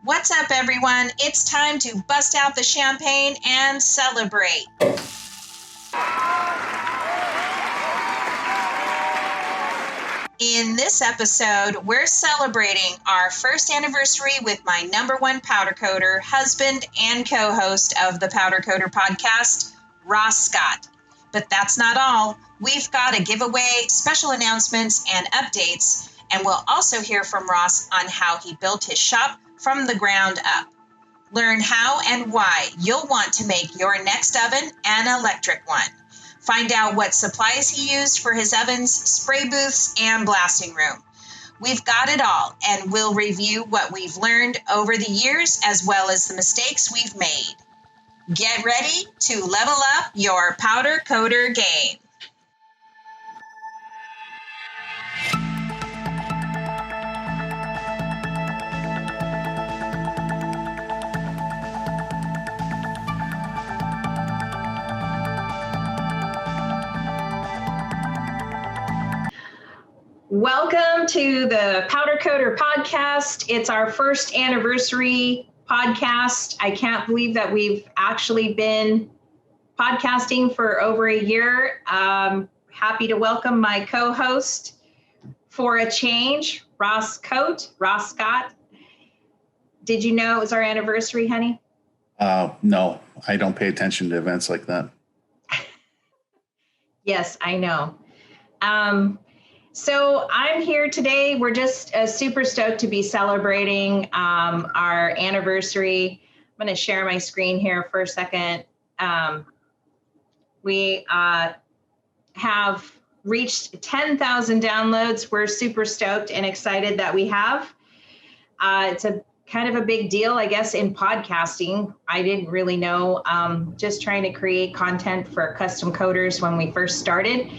What's up, everyone? It's time to bust out the champagne and celebrate. In this episode, we're celebrating our first anniversary with my number one powder coater, husband, and co-host of the Powder Coater podcast, Ross Scott. But that's not all. We've got a giveaway, special announcements, and updates, and we'll also hear from Ross on how he built his shop from the ground up. Learn how and why you'll want to make your next oven an electric one. Find out what supplies he used for his ovens, spray booths, and blasting room. We've got it all, and we'll review what we've learned over the years as well as the mistakes we've made. Get ready to level up your powder coater game. Welcome to the Powder Coater podcast. It's our first anniversary podcast. I can't believe that we've actually been podcasting for over a year. Happy to welcome my co-host for a change, Ross Scott. Did you know it was our anniversary, honey? No, I don't pay attention to events like that. Yes, I know. So I'm here today. We're just super stoked to be celebrating our anniversary. I'm going to share my screen here for a second. We have reached 10,000 downloads. We're super stoked and excited that we have. It's a kind of a big deal, I guess, in podcasting. I didn't really know, just trying to create content for custom coders when we first started.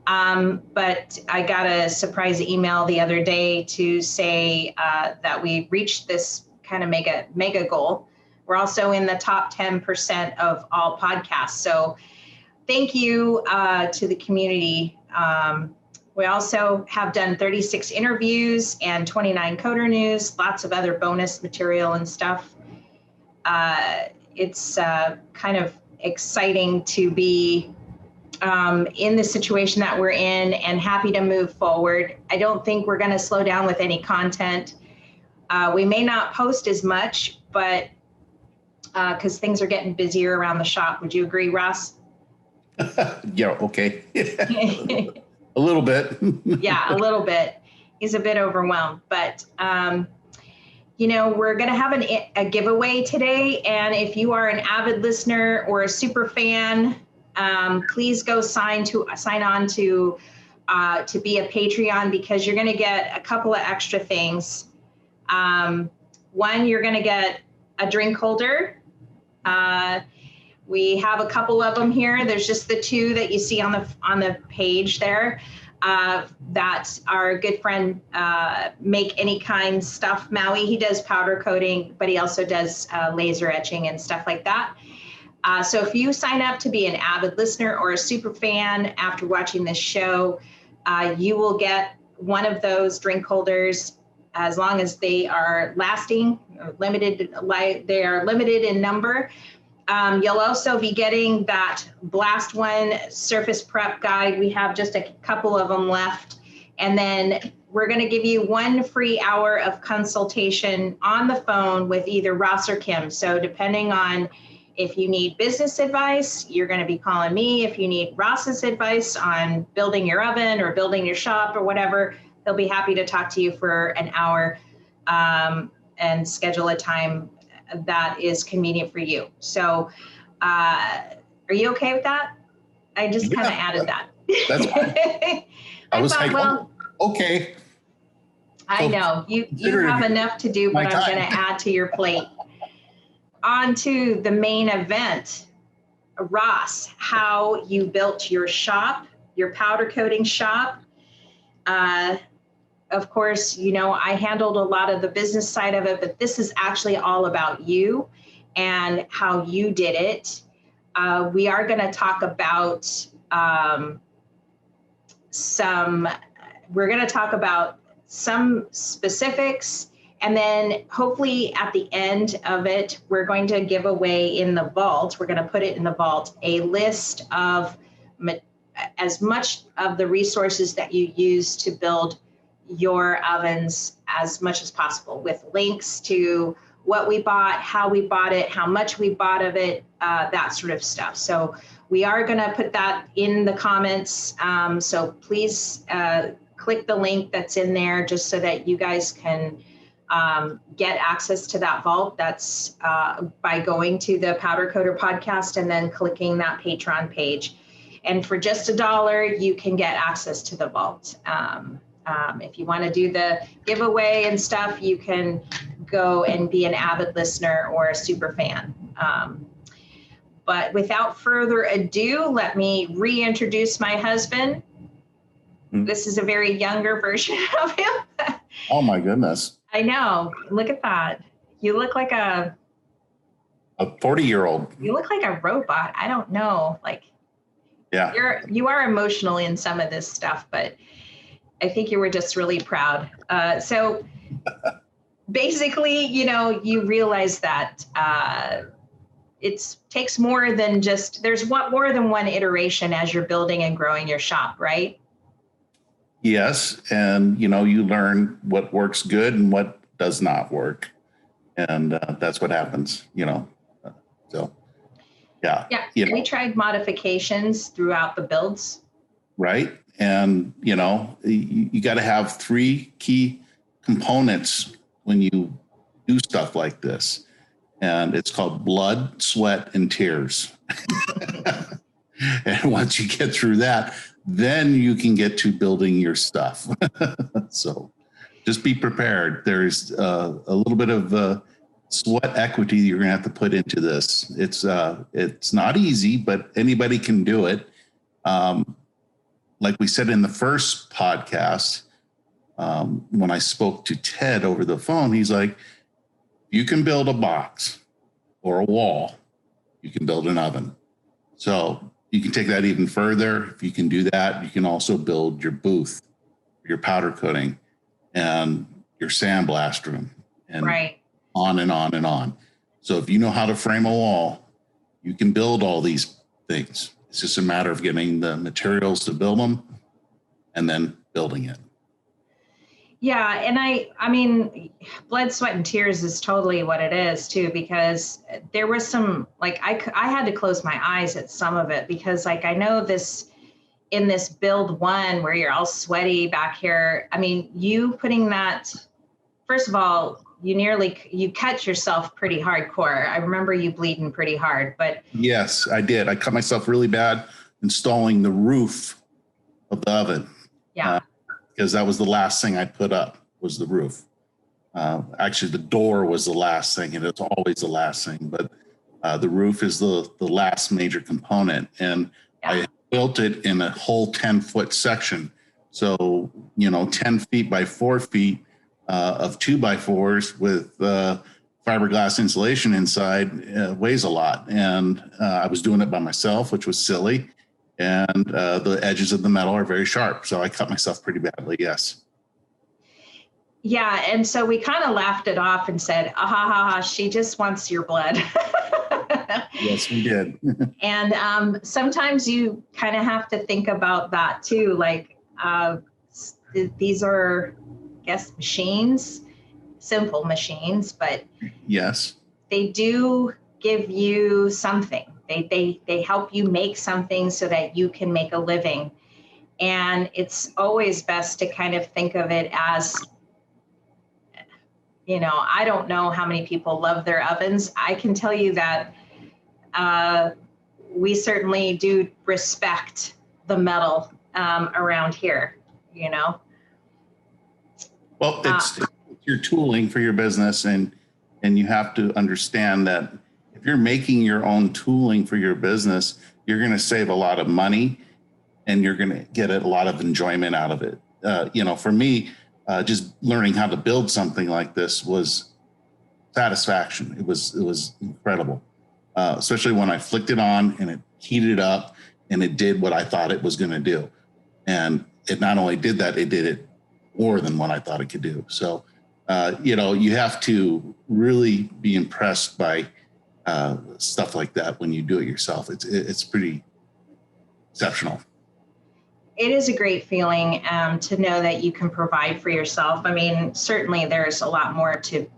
But I got a surprise email the other day to say that we reached this kind of mega goal. We're also in the top 10% of all podcasts. So thank you to the community. We also have done 36 interviews and 29 coder news, lots of other bonus material and stuff. It's kind of exciting to be in the situation that we're in and happy to move forward. I don't think we're going to slow down with any content. We may not post as much, but because things are getting busier around the shop. Would you agree, Ross? Yeah, okay. A little bit. Yeah, a little bit. He's a bit overwhelmed, but we're going to have a giveaway today. And if you are an avid listener or a super fan, please go sign on to be a Patreon, because you're going to get a couple of extra things. One, you're going to get a drink holder. We have a couple of them here. There's just the two that you see on the page there. That our good friend Make Any Kind Stuff, Maui. He does powder coating, but he also does laser etching and stuff like that. So if you sign up to be an avid listener or a super fan after watching this show, you will get one of those drink holders as long as they are lasting, they are limited in number. You'll also be getting that Blast One surface prep guide. We have just a couple of them left. And then we're going to give you 1 free hour of consultation on the phone with either Ross or Kim. So depending on if you need business advice, you're going to be calling me. If you need Ross's advice on building your oven or building your shop or whatever, they'll be happy to talk to you for an hour and schedule a time that is convenient for you. So are you okay with that? I just kind of added that. That's fine. I was like, well, okay. I know you have enough to do, but I'm going to add to your plate. On to the main event. Ross, how you built your shop, your powder coating shop. Of course, I handled a lot of the business side of it, but this is actually all about you and how you did it. We are going to talk about some specifics And then hopefully at the end of it, we're going to give away in the vault, we're going to put it in the vault, a list of as much of the resources that you use to build your ovens as much as possible, with links to what we bought, how we bought it, how much we bought of it, that sort of stuff. So we are going to put that in the comments. So please click the link that's in there just so that you guys can get access to that vault. That's by going to the Powder Coater podcast and then clicking that Patreon page. And for just $1, you can get access to the vault. If you want to do the giveaway and stuff, you can go and be an avid listener or a super fan. But without further ado, let me reintroduce my husband. This is a very younger version of him. Oh my goodness. I know. Look at that. You look like a 40-year-old. You look like a robot. I don't know. Like, yeah, you are emotional in some of this stuff, but I think you were just really proud. So basically, you realize that it takes more than just, there's more than one iteration as you're building and growing your shop, right? Yes. And, you learn what works good and what does not work. And that's what happens, So, yeah. Yeah. We tried modifications throughout the builds. Right. And, you got to have 3 key components when you do stuff like this. And it's called blood, sweat, and tears. And once you get through that, then you can get to building your stuff. So just be prepared. There's a little bit of sweat equity you're going to have to put into this. It's not easy, but anybody can do it. Like we said in the first podcast, when I spoke to Ted over the phone, he's like, you can build a box or a wall, you can build an oven. So you can take that even further. If you can do that, you can also build your booth, your powder coating, and your sandblast room, and on and on and on. So if you know how to frame a wall, you can build all these things. It's just a matter of getting the materials to build them and then building it. Yeah. And I mean, blood, sweat, and tears is totally what it is too, because there was some, like, I had to close my eyes at some of it, because like, I know in this build 1 where you're all sweaty back here. I mean, you putting that, first of all, you cut yourself pretty hardcore. I remember you bleeding pretty hard, but. Yes, I did. I cut myself really bad installing the roof of the oven. Yeah. Because that was the last thing I put up, was the roof. Actually, the door was the last thing, and it's always the last thing. But the roof is the last major component. And I built it in a whole 10-foot section. So, 10 feet by 4 feet of 2x4s with fiberglass insulation inside weighs a lot. And I was doing it by myself, which was silly. And the edges of the metal are very sharp. So I cut myself pretty badly, yes. Yeah, and so we kind of laughed it off and said, ah, ha, ha, ha, she just wants your blood. Yes, we did. And sometimes you kind of have to think about that too. Like these are, I guess, machines, simple machines, but yes, they do give you something. They help you make something so that you can make a living. And it's always best to kind of think of it as, I don't know how many people love their ovens. I can tell you that we certainly do respect the metal around here, Well, it's your tooling for your business, and you have to understand that if you're making your own tooling for your business, you're going to save a lot of money and you're going to get a lot of enjoyment out of it. For me, just learning how to build something like this was satisfaction. It was incredible, especially when I flicked it on and it heated up and it did what I thought it was going to do. And it not only did that, it did it more than what I thought it could do. So You have to really be impressed by stuff like that when you do it yourself. It's pretty exceptional. It is a great feeling to know that you can provide for yourself. I mean, certainly there's a lot more to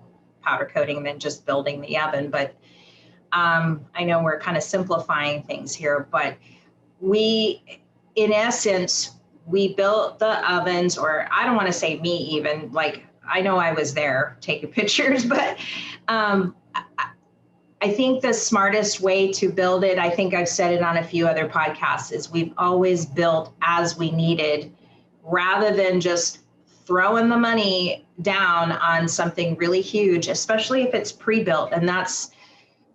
powder coating than just building the oven, but I know we're kind of simplifying things here, but in essence, we built the ovens, or I don't want to say me even, like, I know I was there taking pictures, but I think the smartest way to build it, I think I've said it on a few other podcasts, is we've always built as we needed rather than just throwing the money down on something really huge, especially if it's pre-built. And that's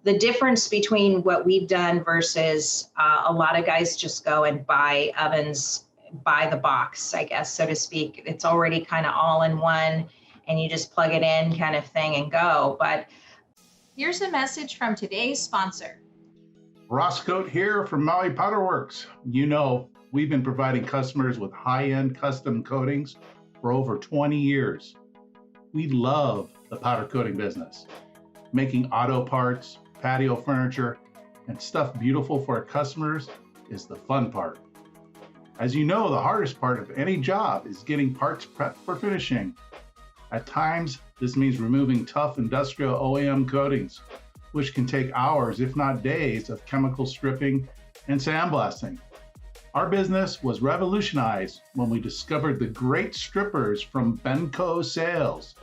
the difference between what we've done versus a lot of guys just go and buy ovens by the box, I guess, so to speak. It's already kind of all in one and you just plug it in kind of thing and go. But here's a message from today's sponsor. Ross Coat here from Maui Powder Works. We've been providing customers with high-end custom coatings for over 20 years. We love the powder coating business. Making auto parts, patio furniture, and stuff beautiful for our customers is the fun part. As you know, the hardest part of any job is getting parts prepped for finishing. At times, this means removing tough industrial OEM coatings, which can take hours, if not days, of chemical stripping and sandblasting. Our business was revolutionized when we discovered the great strippers from Benco Sales.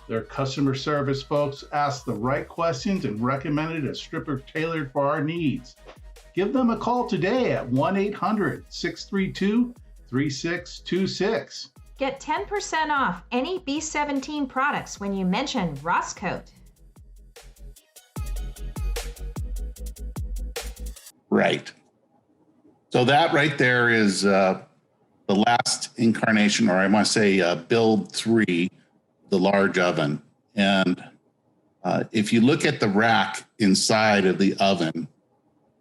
Their customer service folks asked the right questions and recommended a stripper tailored for our needs. Give them a call today at 1-800-632-3626. Get 10% off any B17 products when you mention Ross Coat. Right. So that right there is the last incarnation, or I want to say build 3, the large oven. And if you look at the rack inside of the oven,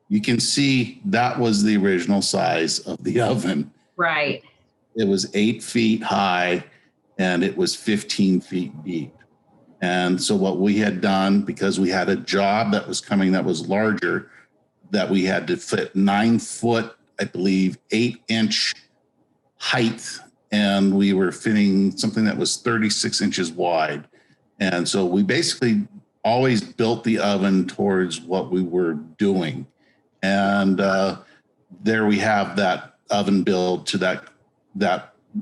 you can see that was the original size of the oven. Right. It was 8 feet high and it was 15 feet deep. And so what we had done, because we had a job that was coming that was larger, that we had to fit 9 foot, I believe, 8-inch height. And we were fitting something that was 36 inches wide. And so we basically always built the oven towards what we were doing. And there we have that oven build to that.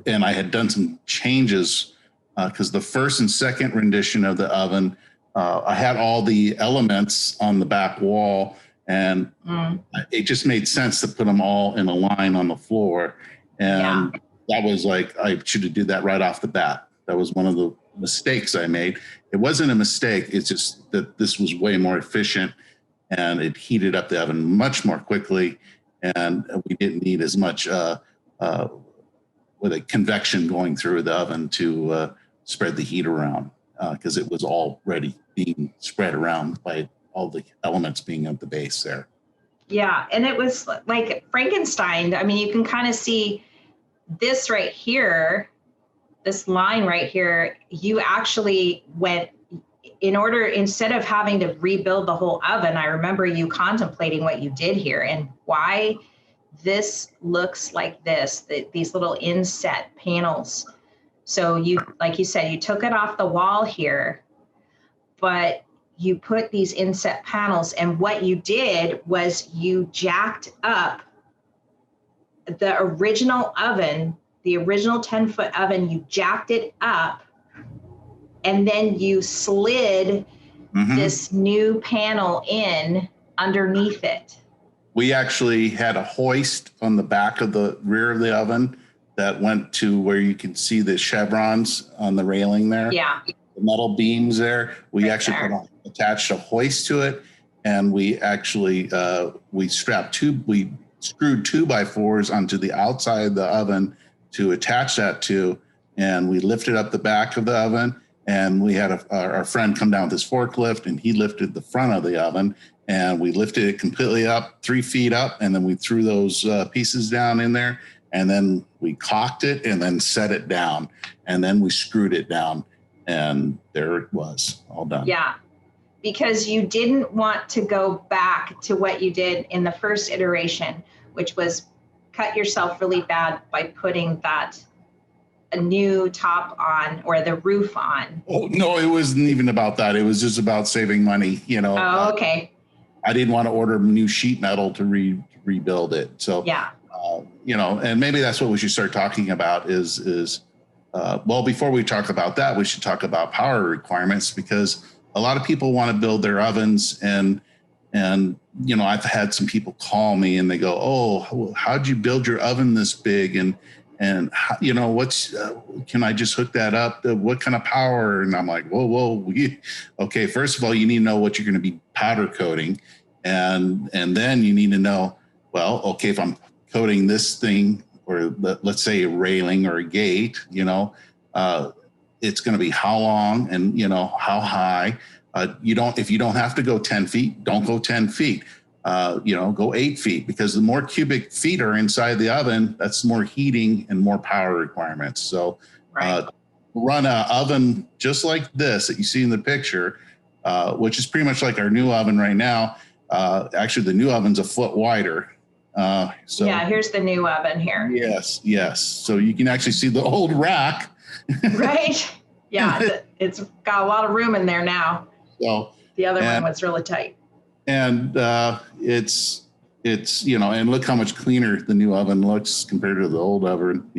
And I had done some changes because the first and second rendition of the oven, I had all the elements on the back wall, and it just made sense to put them all in a line on the floor. And that was like, I should have did that right off the bat. That was one of the mistakes I made. It wasn't a mistake. It's just that this was way more efficient and it heated up the oven much more quickly. And we didn't need as much with a convection going through the oven to spread the heat around because it was already being spread around by all the elements being at the base there. Yeah, and it was like Frankenstein. I mean, you can kind of see this right here, this line right here, you actually went, instead of having to rebuild the whole oven, I remember you contemplating what you did here and why this looks like this, these little inset panels. So you, like you said, you took it off the wall here, but you put these inset panels, and what you did was you jacked up the original oven, the original 10-foot oven, you jacked it up, and then you slid this new panel in underneath it. We actually had a hoist on the back of the rear of the oven that went to where you can see the chevrons on the railing there. Yeah. The metal beams there. We actually attached a hoist to it, and we actually we screwed 2x4s onto the outside of the oven to attach that to, and we lifted up the back of the oven, and we had our friend come down with his forklift, and he lifted the front of the oven, and we lifted it completely up 3 feet up, and then we threw those pieces down in there, and then we caulked it and then set it down, and then we screwed it down. And there it was, all done. Yeah. Because you didn't want to go back to what you did in the first iteration, which was cut yourself really bad by putting a new top on or the roof on. Oh, no, it wasn't even about that. It was just about saving money. Oh, okay. I didn't want to order new sheet metal to rebuild it. So, yeah. And maybe that's what we should start talking about is well, before we talk about that, we should talk about power requirements, because a lot of people want to build their ovens and I've had some people call me and they go, oh, how'd you build your oven this big? And what's, can I just hook that up? What kind of power? And I'm like, whoa. Okay. First of all, you need to know what you're going to be powder coating. And then you need to know, well, okay, if I'm coating this thing, or let's say a railing or a gate, it's going to be how long and, how high. If you don't have to go 10 feet, don't go 10 feet. Go 8 feet, because the more cubic feet are inside the oven, that's more heating and more power requirements. So run an oven just like this that you see in the picture, which is pretty much like our new oven right now. Actually, the new oven's a foot wider. Here's the new oven here. Yes. So you can actually see the old rack. Right. Yeah, it's got a lot of room in there now. So the other one was really tight. And it's and look how much cleaner the new oven looks compared to the old oven,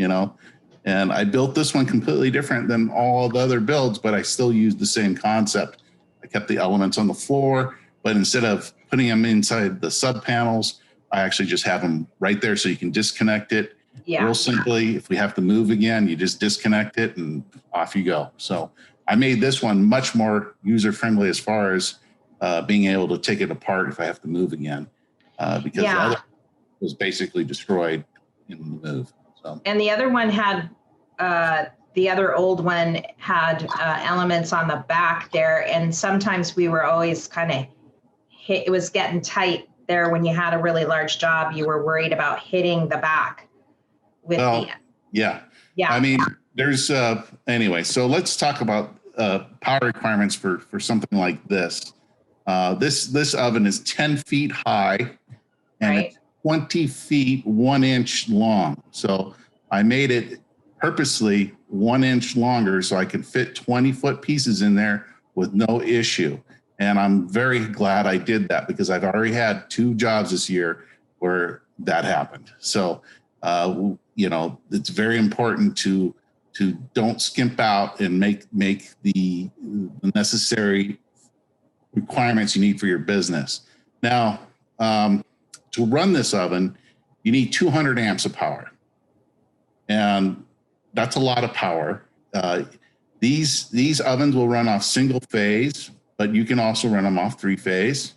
And I built this one completely different than all the other builds, but I still used the same concept. I kept the elements on the floor, but instead of putting them inside the sub panels, I actually just have them right there so you can disconnect it. Yeah. Real simply, if we have to move again, you just disconnect it and off you go. So I made this one much more user-friendly as far as being able to take it apart if I have to move again, because the other was basically destroyed in the move. So. And the other one had, the other old one had elements on the back there, and sometimes we were always kind of it was getting tight there when you had a really large job. You were worried about hitting the back with Yeah. I mean, there's anyway. So let's talk about power requirements for something like this. This oven is 10 feet high and it's 20 feet 1 inch long. So I made it purposely 1 inch longer so I could fit 20-foot pieces in there with no issue. And I'm very glad I did that, because I've already had 2 jobs this year where that happened. So, it's very important to don't skimp out and make the necessary requirements you need for your business. Now, to run this oven, you need 200 amps of power. And that's a lot of power. These ovens will run off single phase, but you can also run them off 3-phase.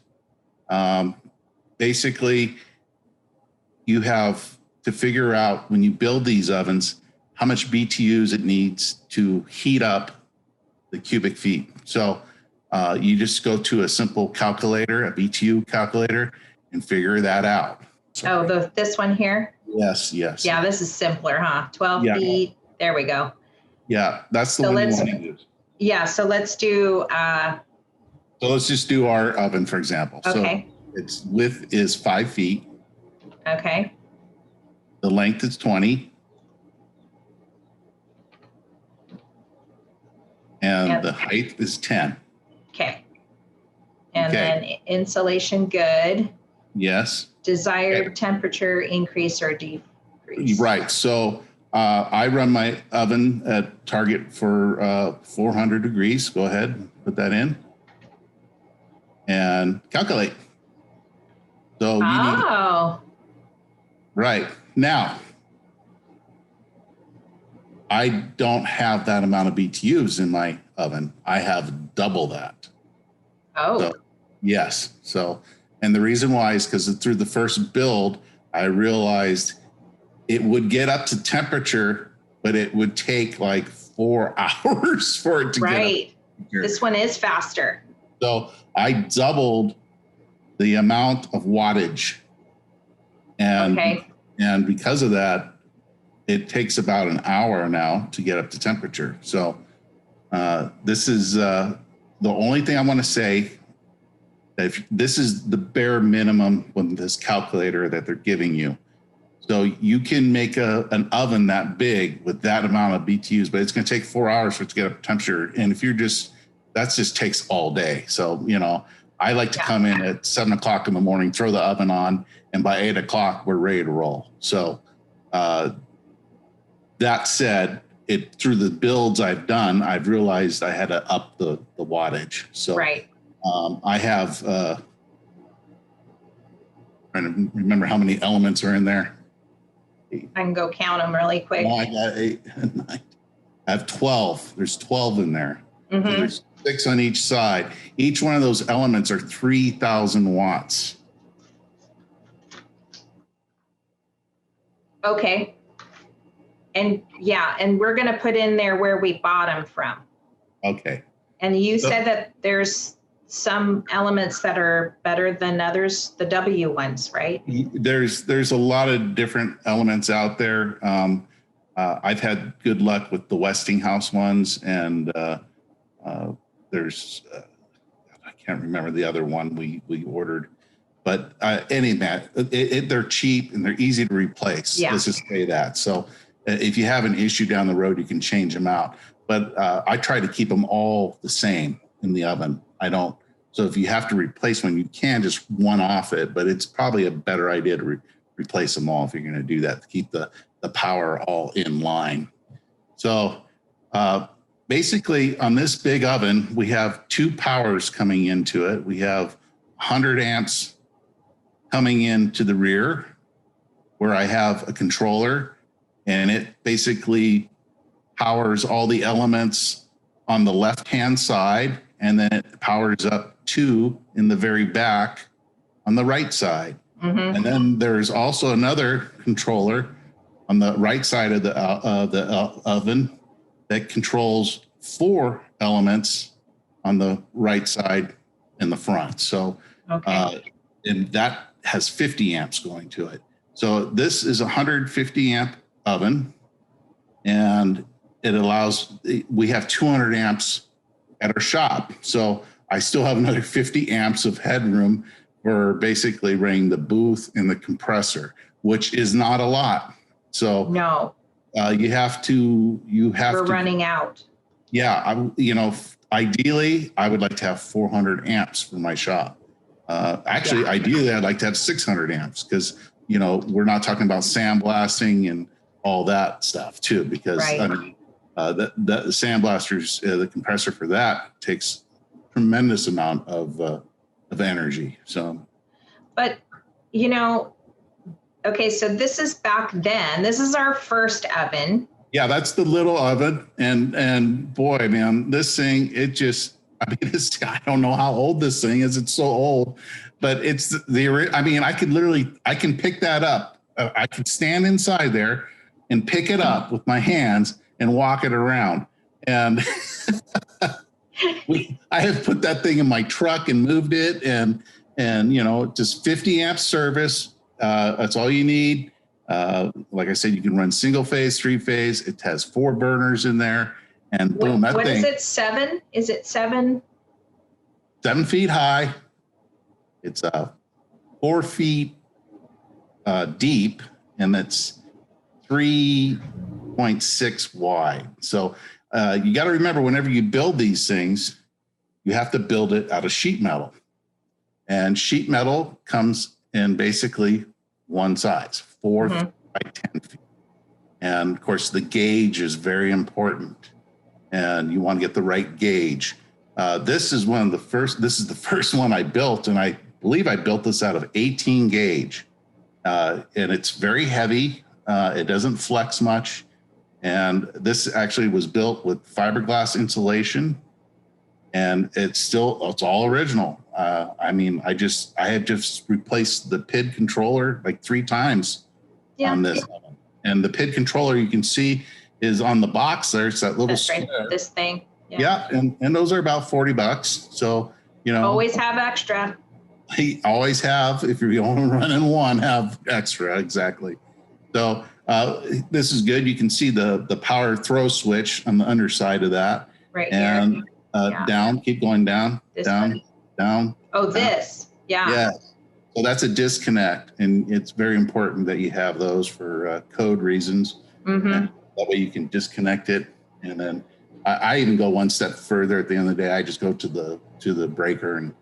Basically, you have to figure out when you build these ovens, how much BTUs it needs to heat up the cubic feet. So you just go to a simple calculator, a BTU calculator, and figure that out. So, this one here? Yes. Yeah, this is simpler, huh? 12 feet. There we go. Yeah, that's the one you want to use. Yeah, so let's do... So let's just do our oven, for example. Okay. So its width is 5 feet. Okay. The length is 20. And the height is 10. Okay. And then insulation good. Yes. Desired temperature increase or decrease. Right. So I run my oven at target for 400 degrees. Go ahead, put that in. And calculate. So you need, right. Now, I don't have that amount of BTUs in my oven. I have double that. Oh. So, yes. So, and the reason why is because through the first build, I realized it would get up to temperature, but it would take like 4 hours for it to get up to temperature. This one is faster. So I doubled the amount of wattage. And because of that, it takes about an hour now to get up to temperature. So This is the only thing I want to say. If this is the bare minimum with this calculator that they're giving you. So you can make an oven that big with that amount of BTUs, but it's going to take 4 hours for it to get up temperature. And if you're that just takes all day. So, I like to come in at 7 o'clock in the morning, throw the oven on, and by 8 o'clock, we're ready to roll. So that said, through the builds I've done, I've realized I had to up the wattage. So right. I have, trying to remember how many elements are in there. I can go count them really quick. I got 8 and 9. I have 12. There's 12 in there. Mm-hmm. So there's 6 on each side. Each one of those elements are 3,000 watts. Okay. And we're going to put in there where we bought them from. Okay. And you said that there's some elements that are better than others, the W ones, right? There's a lot of different elements out there. I've had good luck with the Westinghouse ones, and there's I can't remember the other one we ordered, but they're cheap and they're easy to replace. Yeah. Let's just say that. So if you have an issue down the road, you can change them out. But I try to keep them all the same in the oven. I don't. So if you have to replace one, you can just one off it, but it's probably a better idea to replace them all if you're going to do that, to keep the power all in line. So basically on this big oven, we have 2 powers coming into it. We have 100 amps coming into the rear where I have a controller, and it basically powers all the elements on the left-hand side, and then it powers up 2 in the very back on the right side. Mm-hmm. And then there's also another controller on the right side of the oven that controls 4 elements on the right side in the front. So, and that has 50 amps going to it. So this is a 150 amp oven, and we have 200 amps at our shop. So I still have another 50 amps of headroom for basically running the booth and the compressor, which is not a lot. So no, we're running out. Yeah. Ideally I would like to have 400 amps for my shop. Ideally I'd like to have 600 amps because, we're not talking about sandblasting and all that stuff too, because right. The sandblasters, the compressor for that takes tremendous amount of energy. So, but okay, so this is back then. This is our first oven. Yeah, that's the little oven, and boy, man, this thing, I don't know how old this thing is. It's so old, but it's I can pick that up. I can stand inside there and pick it up with my hands and walk it around. And I have put that thing in my truck and moved it, and just 50 amp service. That's all you need. Like I said, you can run single phase, 3-phase. It has 4 burners in there, and boom, that thing. What is it? 7? Is it 7? 7 feet high. It's 4 feet deep, and it's 3.6 wide. So you got to remember, whenever you build these things, you have to build it out of sheet metal. And sheet metal comes in basically one size, 4 by 10 feet. And of course, the gauge is very important. And you want to get the right gauge. This is the first one I built, and I believe I built this out of 18 gauge. And it's very heavy. It doesn't flex much. And this actually was built with fiberglass insulation, and it's all original. I have just replaced the PID controller like 3 times on this. And the PID controller, you can see, is on the box there. It's that little square. This thing. Yeah. And those are about $40. So, always have extra. Always have. If you're only running one, have extra. Exactly. So this is good. You can see the power throw switch on the underside of that. Right and here. Yeah. down, keep going down, This down, one. down. Oh, down. this. Yeah. Yeah. So that's a disconnect, and it's very important that you have those for code reasons. Mm-hmm. And that way you can disconnect it, and then I even go one step further. At the end of the day, I just go to the breaker and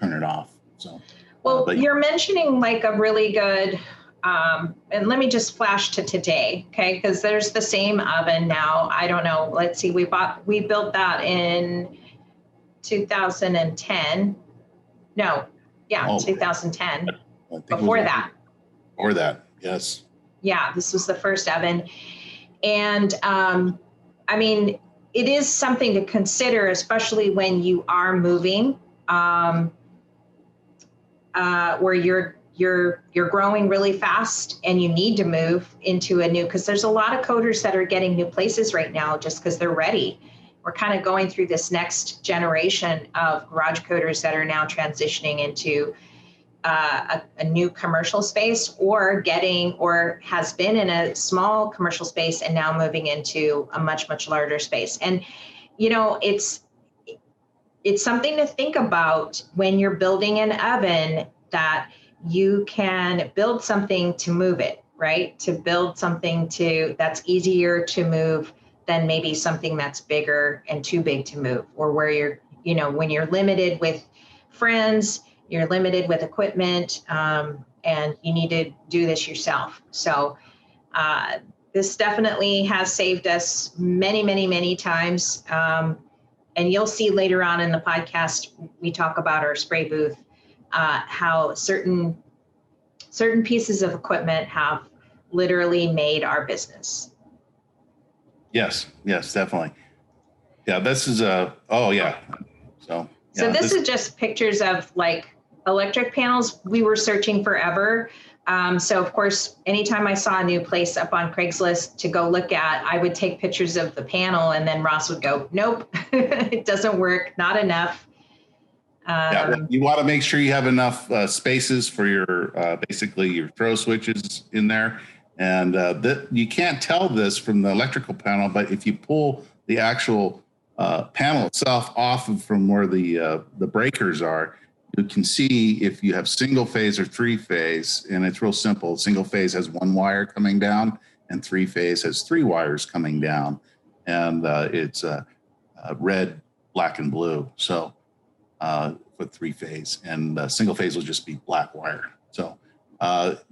turn it off. So, well, you're mentioning like a really good, and let me just flash to today, okay? Because there's the same oven now. I don't know. Let's see. We built that in 2010. No, yeah, 2010. Before that. Before that, yes. Yeah, this was the first oven, and I mean, it is something to consider, especially when you are moving, where you're growing really fast and you need to move into a new, because there's a lot of coders that are getting new places right now just because they're ready. We're kind of going through this next generation of garage coders that are now transitioning into a new commercial space, or has been in a small commercial space and now moving into a much larger space. And it's something to think about when you're building an oven, that you can build something to move it, right? To build something that's easier to move than maybe something that's bigger and too big to move, or where when you're limited with friends, you're limited with equipment, and you need to do this yourself. So this definitely has saved us many times. And you'll see later on in the podcast, we talk about our spray booth, how certain pieces of equipment have literally made our business. Yes, definitely. Yeah, this is oh yeah. So this is just pictures of like electric panels we were searching forever. So of course, anytime I saw a new place up on Craigslist to go look at, I would take pictures of the panel, and then Ross would go, nope, it doesn't work, not enough. You want to make sure you have enough spaces for your basically your throw switches in there. And you can't tell this from the electrical panel, but if you pull the actual panel itself off from where the breakers are, you can see if you have single phase or three phase, and it's real simple. Single phase has one wire coming down, and three phase has three wires coming down, and it's red, black, and blue. So for three phase, and single phase will just be black wire. So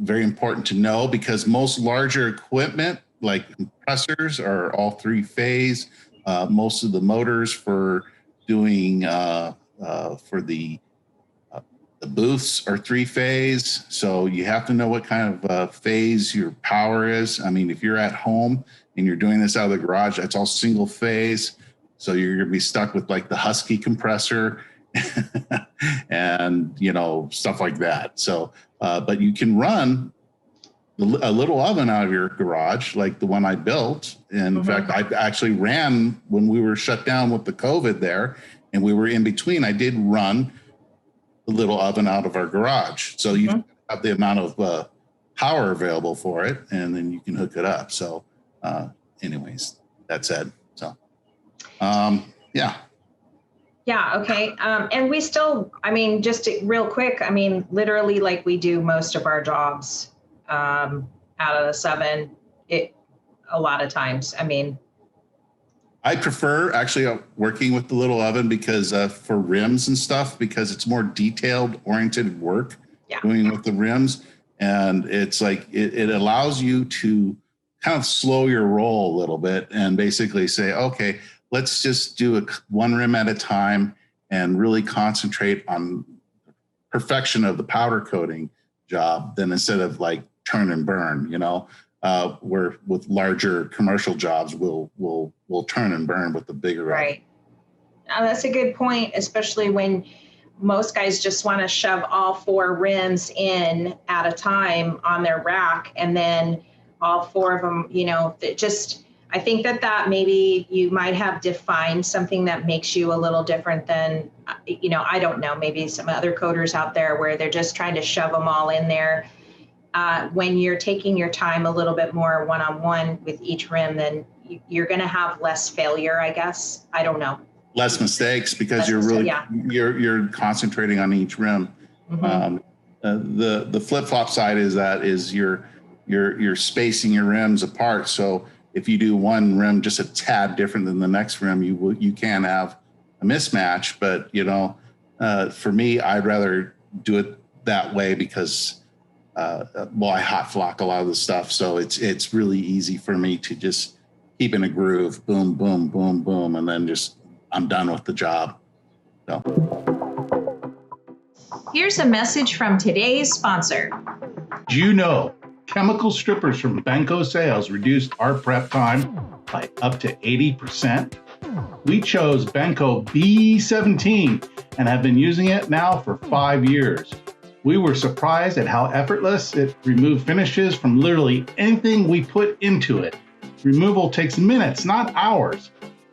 very important to know, because most larger equipment like compressors are all three phase. Most of the motors for doing for the booths are three phase. So you have to know what kind of phase your power is. I mean, if you're at home and you're doing this out of the garage, that's all single phase. So you're going to be stuck with like the Husky compressor and, stuff like that. So, but you can run a little oven out of your garage, like the one I built. And in fact, I actually ran when we were shut down with the COVID there, and we were in between. I did run the little oven out of our garage. So you have the amount of power available for it, and then you can hook it up. So anyways, that said, so yeah. Yeah. Okay. And we still, just real quick, literally like we do most of our jobs out of this oven, a lot of times. I prefer actually working with the little oven because for rims and stuff, because it's more detailed oriented work doing with the rims. And it's like, it allows you to kind of slow your roll a little bit and basically say, okay, let's just do one rim at a time and really concentrate on perfection of the powder coating job, then instead of like turn and burn, where with larger commercial jobs, we'll turn and burn with the bigger. Right. Now, that's a good point, especially when most guys just want to shove all four rims in at a time on their rack, and then all four of them, I think that maybe you might have defined something that makes you a little different than, I don't know, maybe some other coders out there where they're just trying to shove them all in there. When you're taking your time a little bit more one-on-one with each rim, then, you're going to have less failure, I guess. I don't know. Less mistakes because Less you're really yeah. you're concentrating on each rim. The flip flop side is you're spacing your rims apart. So if you do one rim just a tad different than the next rim, you can have a mismatch. But for me, I'd rather do it that way because I hot flock a lot of the stuff, so it's really easy for me to just keep in a groove, boom, boom, boom, boom, and then I'm done with the job. So. Here's a message from today's sponsor. Do you know chemical strippers from Benko Sales reduced our prep time by up to 80%? We chose Benko B17 and have been using it now for 5 years. We were surprised at how effortless it removed finishes from literally anything we put into it. Removal takes minutes, not hours.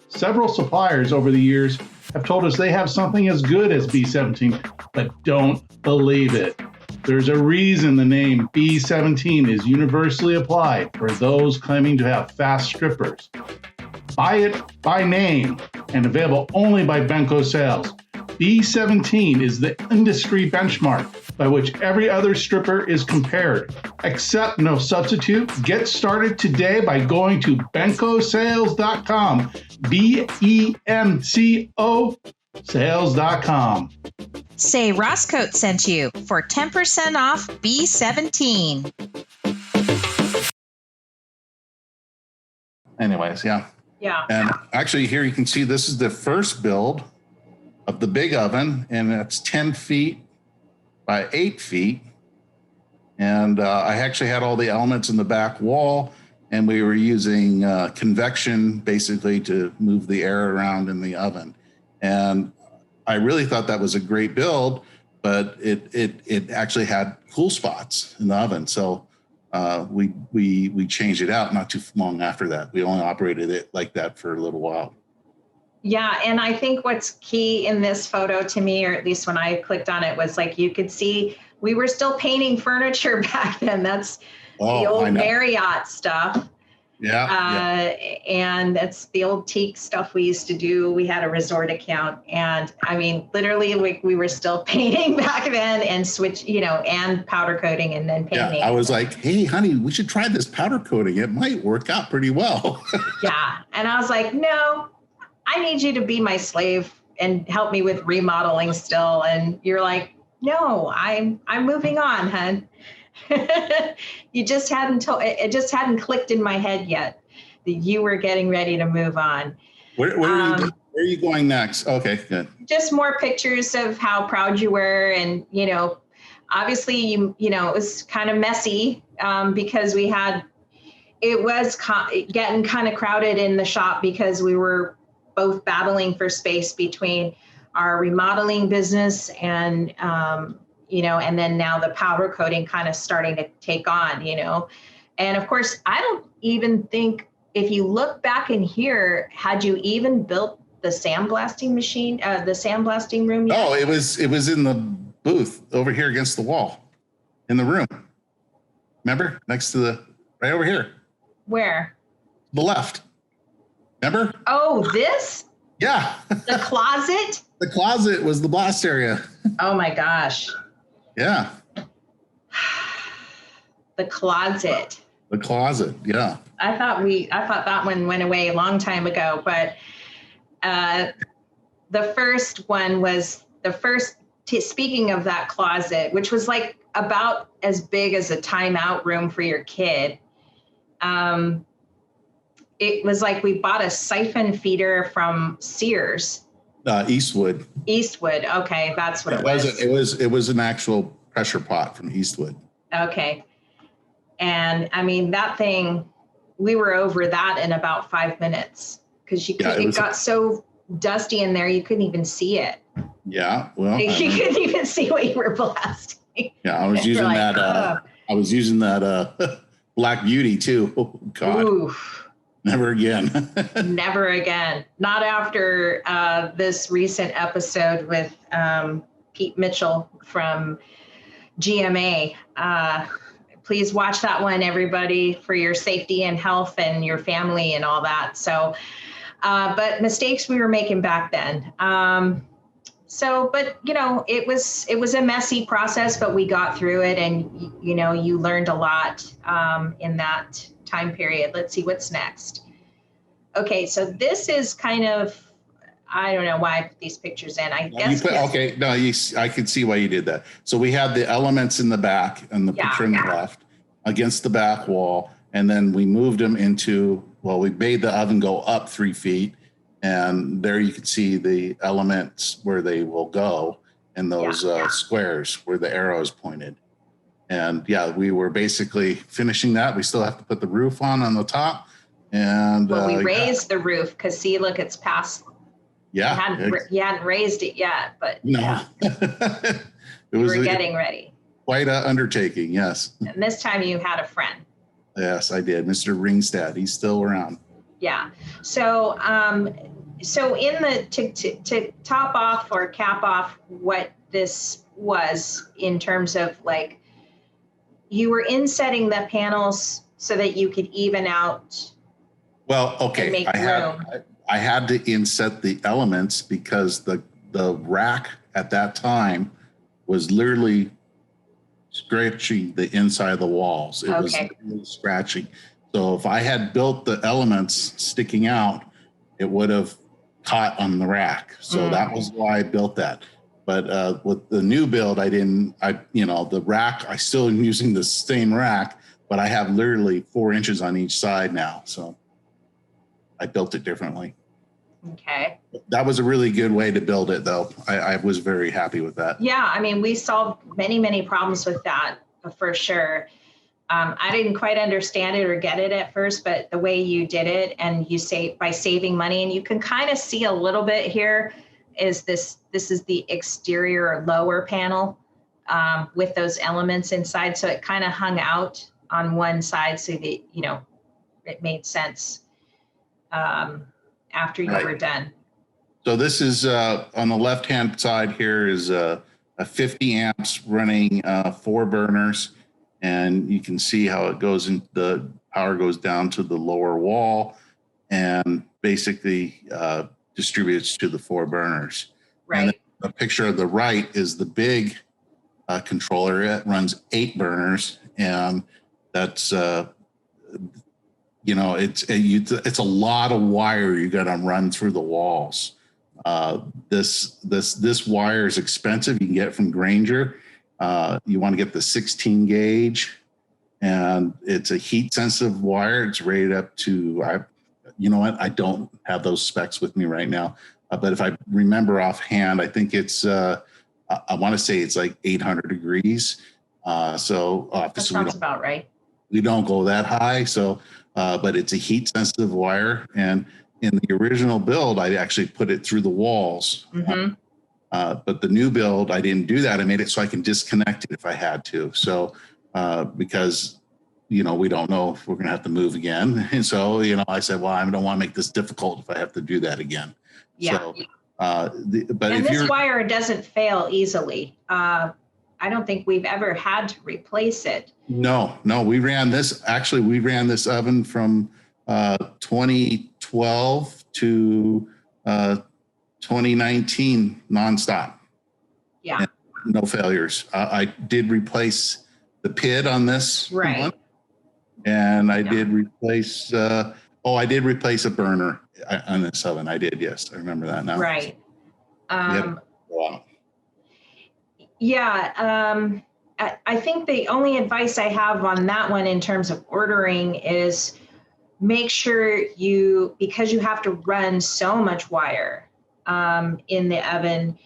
Several suppliers over the years have told us they have something as good as B17, but don't believe it. There's a reason the name B17 is universally applied for those claiming to have fast strippers. Buy it by name and available only by Benko Sales. B17 is the industry benchmark by which every other stripper is compared. Accept no substitute. Get started today by going to benkosales.com. BEMCO sales.com. Say Roscoe sent you for 10% off B17. Anyways, yeah. Yeah. And actually here you can see this is the first build of the big oven, and it's 10 feet by 8 feet. And I actually had all the elements in the back wall, and we were using convection basically to move the air around in the oven. And I really thought that was a great build, but it actually had cool spots in the oven. So we changed it out not too long after that. We only operated it like that for a little while. Yeah, and I think what's key in this photo to me, or at least when I clicked on it, was like you could see we were still painting furniture back then. That's the old Marriott stuff. Yeah, and that's the old teak stuff we used to do. We had a resort account, and I mean, literally, we were still painting back then, and and powder coating, and then painting. Yeah, I was like, hey, honey, we should try this powder coating. It might work out pretty well. Yeah, and I was like, no, I need you to be my slave and help me with remodeling still. And you're like, no, I'm moving on, hun. It just hadn't clicked in my head yet that you were getting ready to move on. Where are you going next? Okay, good. Just more pictures of how proud you were. And, obviously it was kind of messy because it was getting kind of crowded in the shop because we were both battling for space between our remodeling business and, and then now the powder coating kind of starting to take on, and of course, I don't even think if you look back in here, had you even built the sandblasting machine, the sandblasting room yet? Oh, it was in the booth over here against the wall in the room. Remember? Next to right over here. Where? The left. Remember? Oh, this? Yeah. The closet? The closet was the blast area. Oh my gosh. Yeah. The closet. The closet, yeah. I thought that one went away a long time ago, but the first one was speaking of that closet, which was like about as big as a timeout room for your kid. It was like we bought a siphon feeder from Sears. Eastwood. Eastwood. Okay, that's what it was. It was an actual pressure pot from Eastwood. Okay. And I mean, that thing, we were over that in about 5 minutes because it got so dusty in there, you couldn't even see it. Yeah. Well, you couldn't even see what you were blasting. Yeah. I was using that Black Beauty too. Oh God. Oof. Never again. Never again. Not after this recent episode with Pete Mitchell from GMA. please watch that one, everybody, for your safety and health and your family and all that. So, but mistakes we were making back then. But it was a messy process, but we got through it, and you learned a lot in that time period. Let's see what's next. Okay, so this is kind of, I don't know why I put these pictures in. I can see why you did that. So we had the elements in the back and the picture on the left against the back wall, and then we moved them we made the oven go up 3 feet. And there you can see the elements where they will go in those squares where the arrow is pointed. And we were basically finishing that. We still have to put the roof on the top. And we raised the roof because look, it's past. Yeah. You hadn't raised it yet, but no. We were getting ready. Quite an undertaking, yes. And this time you had a friend. Yes, I did. Mr. Ringstad. He's still around. Yeah. So, to top off or cap off what this was in terms of like, you were insetting the panels so that you could even out. Well, okay. And make room. I had to inset the elements because the rack at that time was literally scratching the inside of the walls. It was literally scratching. So if I had built the elements sticking out, it would have caught on the rack. So that was why I built that. But with the new build, the rack, I still am using the same rack, but I have literally 4 inches on each side now. So I built it differently. Okay. That was a really good way to build it, though. I was very happy with that. Yeah, I mean, we solved many, many problems with that for sure. I didn't quite understand it or get it at first, but the way you did it, and you say by saving money, and you can kind of see a little bit here, is this is the exterior lower panel with those elements inside. So it kind of hung out on one side so that, it made sense after you were done. So this is on the left-hand side here is a 50 amps running 4 burners. And you can see how it goes in, the power goes down to the lower wall and basically distributes to the 4 burners. Right. And the picture of the right is the big controller. It runs 8 burners, and that's it's a lot of wire you got to run through the walls. This wire is expensive. You can get it from Granger. You want to get the 16 gauge, and it's a heat sensitive wire. It's rated up to, I don't have those specs with me right now, but if I remember offhand, I think it's, I want to say it's like 800 degrees. So obviously that sounds about right. We don't go that high. So, but it's a heat sensitive wire. And in the original build, I actually put it through the walls. Mm-hmm. But the new build, I didn't do that. I made it so I can disconnect it if I had to. So, because, we don't know if we're going to have to move again. And so, I said, well, I don't want to make this difficult if I have to do that again. Yeah. So, this wire doesn't fail easily. I don't think we've ever had to replace it. No, we ran this oven from 2012 to 2019 nonstop. Yeah. And no failures. I did replace the PID on this right one, and I did replace I did replace a burner on this oven. I did, yes. I remember that now. Right. Wow. Yeah. I think the only advice I have on that one in terms of ordering is make sure because you have to run so much wire in the oven,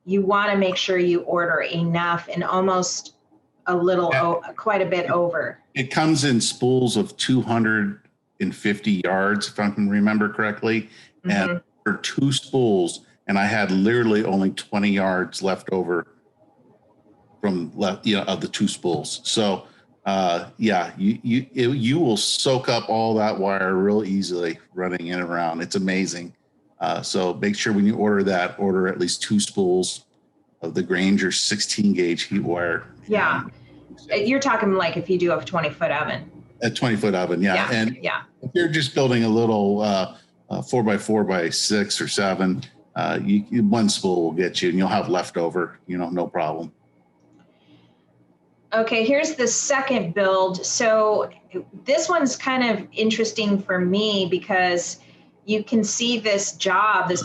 you want to make sure you order enough and almost quite a bit over. It comes in spools of 250 yards, if I can remember correctly, and for 2 spools, and I had literally only 20 yards left over from of the 2 spools. So you will soak up all that wire real easily running in and around. It's amazing. So make sure when you order at least 2 spools of the Granger 16 gauge heat wire. Yeah. You're talking like if you do a 20-foot oven. A 20-foot oven, yeah. And if you're just building a little 4x4x6 or 7, one spool will get you, and you'll have leftover, no problem. Okay, here's the second build. So this one's kind of interesting for me because you can see this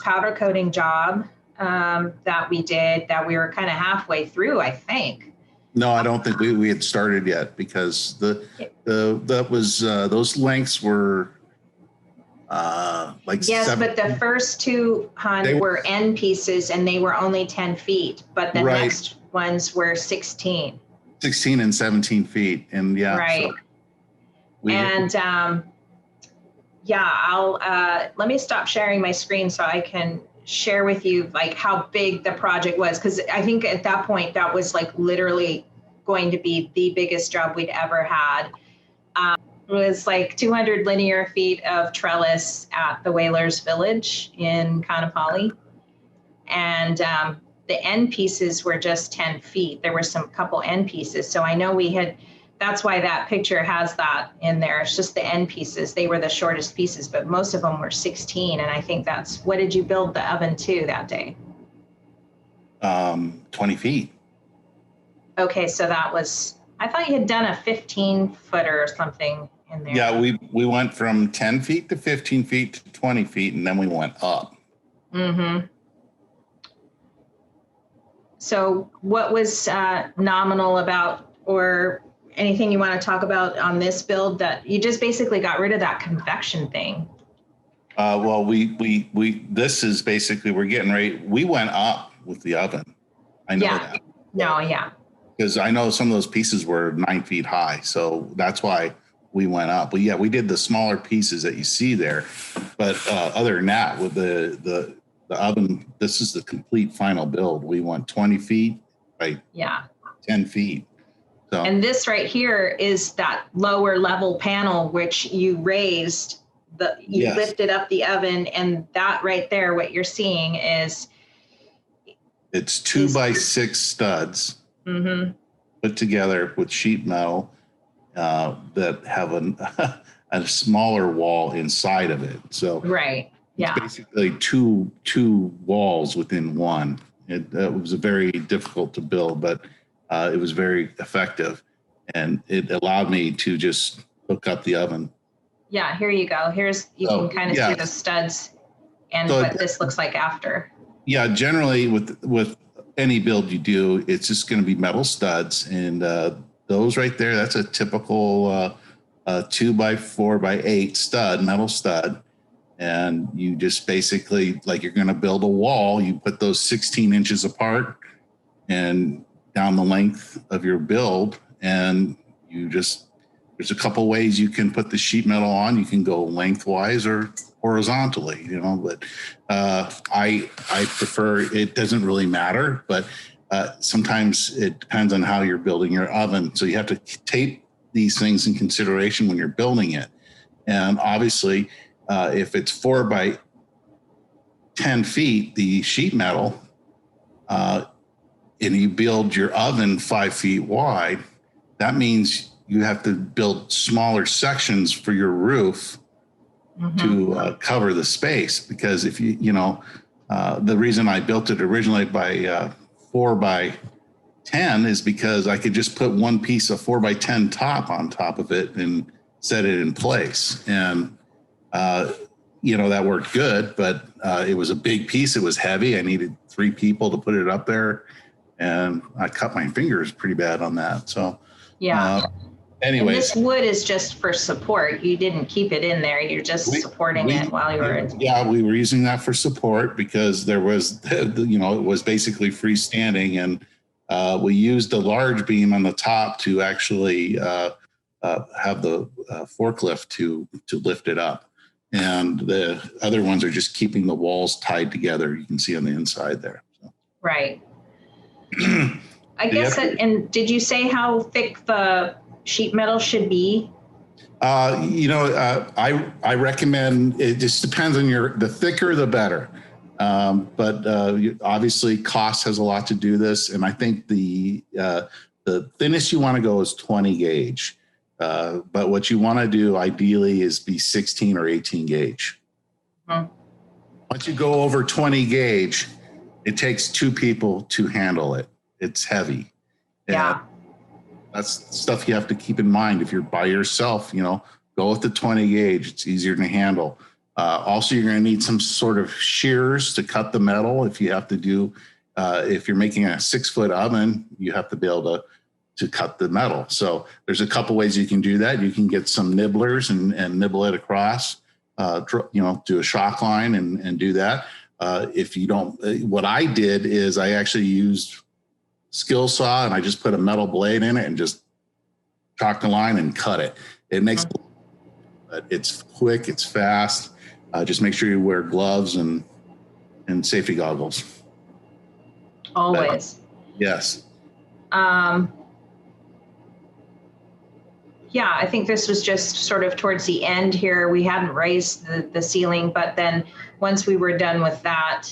powder coating job that we did, that we were kind of halfway through, I think. No, I don't think we had started yet, because those lengths were yes, 7. but the first two were end pieces, and they were only 10 feet, but the next ones were 16 and 17 feet. And right. I'll let me stop sharing my screen so I can share with you like how big the project was, because I think at that point that was like literally going to be the biggest job we'd ever had. It was like 200 linear feet of trellis at the Whalers Village in Kaanapali, and the end pieces were just 10 feet. There were couple end pieces, so I know that's why that picture has that in there. It's just the end pieces. They were the shortest pieces, but most of them were 16. And I think what did you build the oven to that day? 20 feet. Okay, so I thought you had done a 15-footer or something in there. Yeah, we went from 10 feet to 15 feet to 20 feet, and then we went up. Mm-hmm. So what was nominal about, or anything you want to talk about on this build, that you just basically got rid of that convection thing? Well, this is basically, we're getting ready. We went up with the oven. I know that. No, yeah. Because I know some of those pieces were 9 feet high. So that's why we went up. But yeah, we did the smaller pieces that you see there. But other than that, with the oven, this is the complete final build. We went 20 feet by 10 feet. So, and this right here is that lower level panel, which you raised, lifted up the oven, and that right there, what you're seeing is it's 2x6 studs put together with sheet metal that have a smaller wall inside of it. So it's basically two walls within one. It was very difficult to build, but it was very effective, and it allowed me to just hook up the oven. Yeah, here you go. You can kind of see the studs and what this looks like after. Yeah, generally with any build you do, it's just going to be metal studs, and those right there, that's a typical 2x4x8 stud, metal stud. And you just basically, like you're going to build a wall, you put those 16 inches apart and down the length of your build, and there's a couple ways you can put the sheet metal on. You can go lengthwise or horizontally, but I prefer, it doesn't really matter, but sometimes it depends on how you're building your oven. So you have to take these things in consideration when you're building it. And obviously, if it's 4 by 10 feet, the sheet metal, and you build your oven 5 feet wide, that means you have to build smaller sections for your roof to cover the space. Because if the reason I built it originally by 4 by 10 is because I could just put one piece of 4 by 10 top on top of it and set it in place. And, that worked good, but it was a big piece. It was heavy. I needed 3 people to put it up there, and I cut my fingers pretty bad on that. So, anyways. And this wood is just for support. You didn't keep it in there. You're just supporting it while you were in. Yeah, we were using that for support because there was, it was basically freestanding, and we used a large beam on the top to actually have the forklift to lift it up. And the other ones are just keeping the walls tied together. You can see on the inside there. So. Right. I guess, and did you say how thick the sheet metal should be? I recommend, it just depends on the thicker, the better. But obviously cost has a lot to do this. And I think the the thinnest you want to go is 20 gauge. But what you want to do ideally is be 16 or 18 gauge. Once you go over 20 gauge, it takes 2 people to handle it. It's heavy. Yeah. And that's stuff you have to keep in mind. If you're by yourself, go with the 20 gauge. It's easier to handle. Also, you're going to need some sort of shears to cut the metal. If you have to do, if you're making a 6-foot oven, you have to be able to cut the metal. So there's a couple ways you can do that. You can get some nibblers and nibble it across, do a shock line and do that. If you don't, what I did is I actually used skill saw and I just put a metal blade in it and just chalk the line and cut it. It makes, it's quick, it's fast. Just make sure you wear gloves and safety goggles. Always. Yes. Yeah, I think this was just sort of towards the end here. We hadn't raised the ceiling, but then once we were done with that,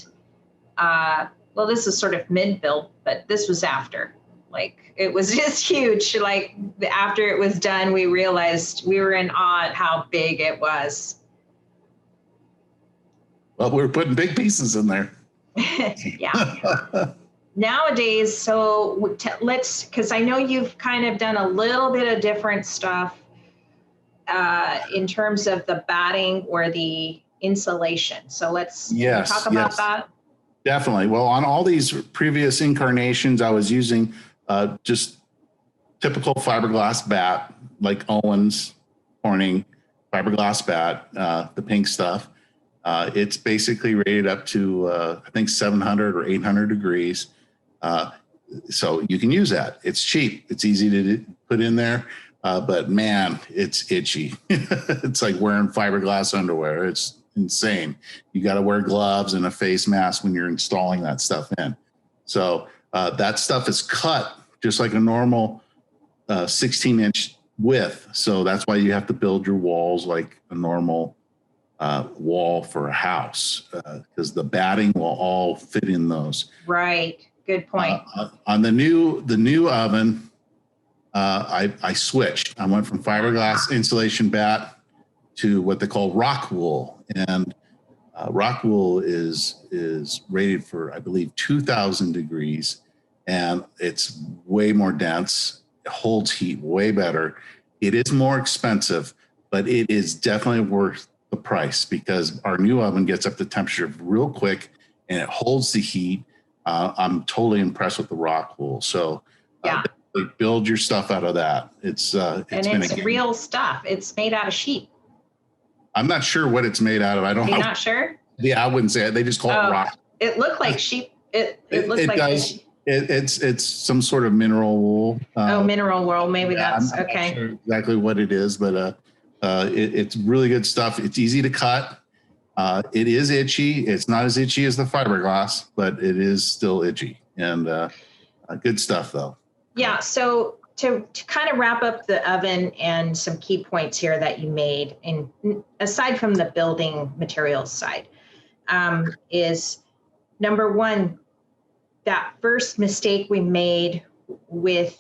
well, this is sort of mid-build, but this was after. Like, it was just huge. Like, after it was done, we realized we were in awe at how big it was. Well, we were putting big pieces in there. Yeah. Nowadays, so let's, because I know you've kind of done a little bit of different stuff in terms of the batting or the insulation. So let's talk about that. Definitely. Well, on all these previous incarnations, I was using just typical fiberglass bat, like Owens, Corning, fiberglass bat, the pink stuff. It's basically rated up to, I think, 700 or 800 degrees. So you can use that. It's cheap. It's easy to put in there. But man, it's itchy. It's like wearing fiberglass underwear. It's insane. You got to wear gloves and a face mask when you're installing that stuff in. So that stuff is cut just like a normal 16-inch width. So that's why you have to build your walls like a normal wall for a house, because the batting will all fit in those. Right. Good point. On the new oven, I switched. I went from fiberglass insulation bat to what they call rock wool, and rock wool is rated for, I believe, 2,000 degrees, and it's way more dense. It holds heat way better. It is more expensive, but it is definitely worth the price because our new oven gets up to temperature real quick and it holds the heat. I'm totally impressed with the rock wool. So build your stuff out of that. It's real stuff. It's made out of sheep. I'm not sure what it's made out of. I don't know. You're not sure? Yeah, I wouldn't say it. They just call it rock. It looked like sheep. It looks like does. It's some sort of mineral wool. Mineral wool. Maybe that's I'm okay. not sure exactly what it is, but it's really good stuff. It's easy to cut. It is itchy. It's not as itchy as the fiberglass, but it is still itchy. And good stuff, though. Yeah. So to kind of wrap up the oven and some key points here that you made, and aside from the building materials side, is number one, that first mistake we made with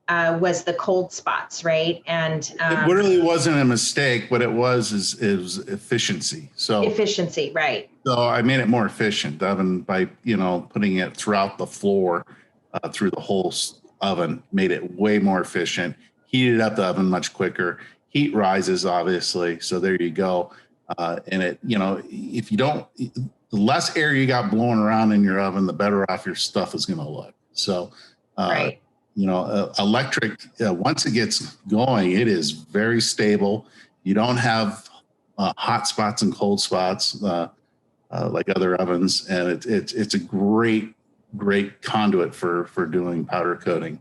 was the cold spots, right? And it really wasn't a mistake. What it was is efficiency. So efficiency, right? So I made it more efficient. The oven by putting it throughout the floor, through the whole oven, made it way more efficient. Heated up the oven much quicker. Heat rises, obviously. So there you go. And it, if you don't, the less air you got blowing around in your oven, the better off your stuff is going to look. So, right. Electric, once it gets going, it is very stable. You don't have hot spots and cold spots like other ovens, and it's a great conduit for doing powder coating,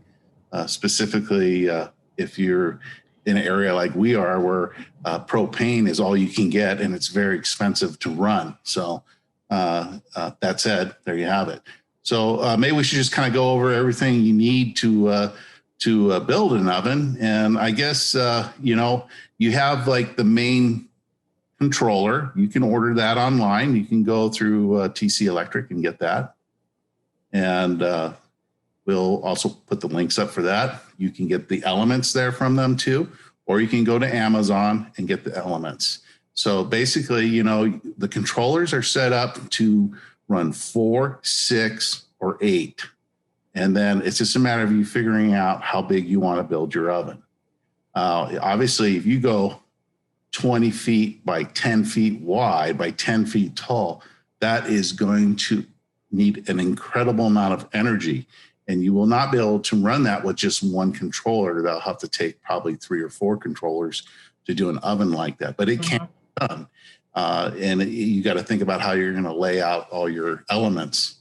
specifically if you're in an area like we are, where propane is all you can get, and it's very expensive to run. So that said, there you have it. So maybe we should just kind of go over everything you need to build an oven. And I guess, you have like the main controller. You can order that online. You can go through TC Electric and get that. And We'll also put the links up for that. You can get the elements there from them too, or you can go to Amazon and get the elements. So basically, you know, the controllers are set up to run 4, 6, or 8. And then it's just a matter of you figuring out how big you want to build your oven. Obviously, if you go 20 feet by 10 feet wide by 10 feet tall, that is going to need an incredible amount of energy. And you will not be able to run that with just one controller. They'll have to take probably 3 or 4 controllers to do an oven like that. But it can be done. And you got to think about how you're going to lay out all your elements.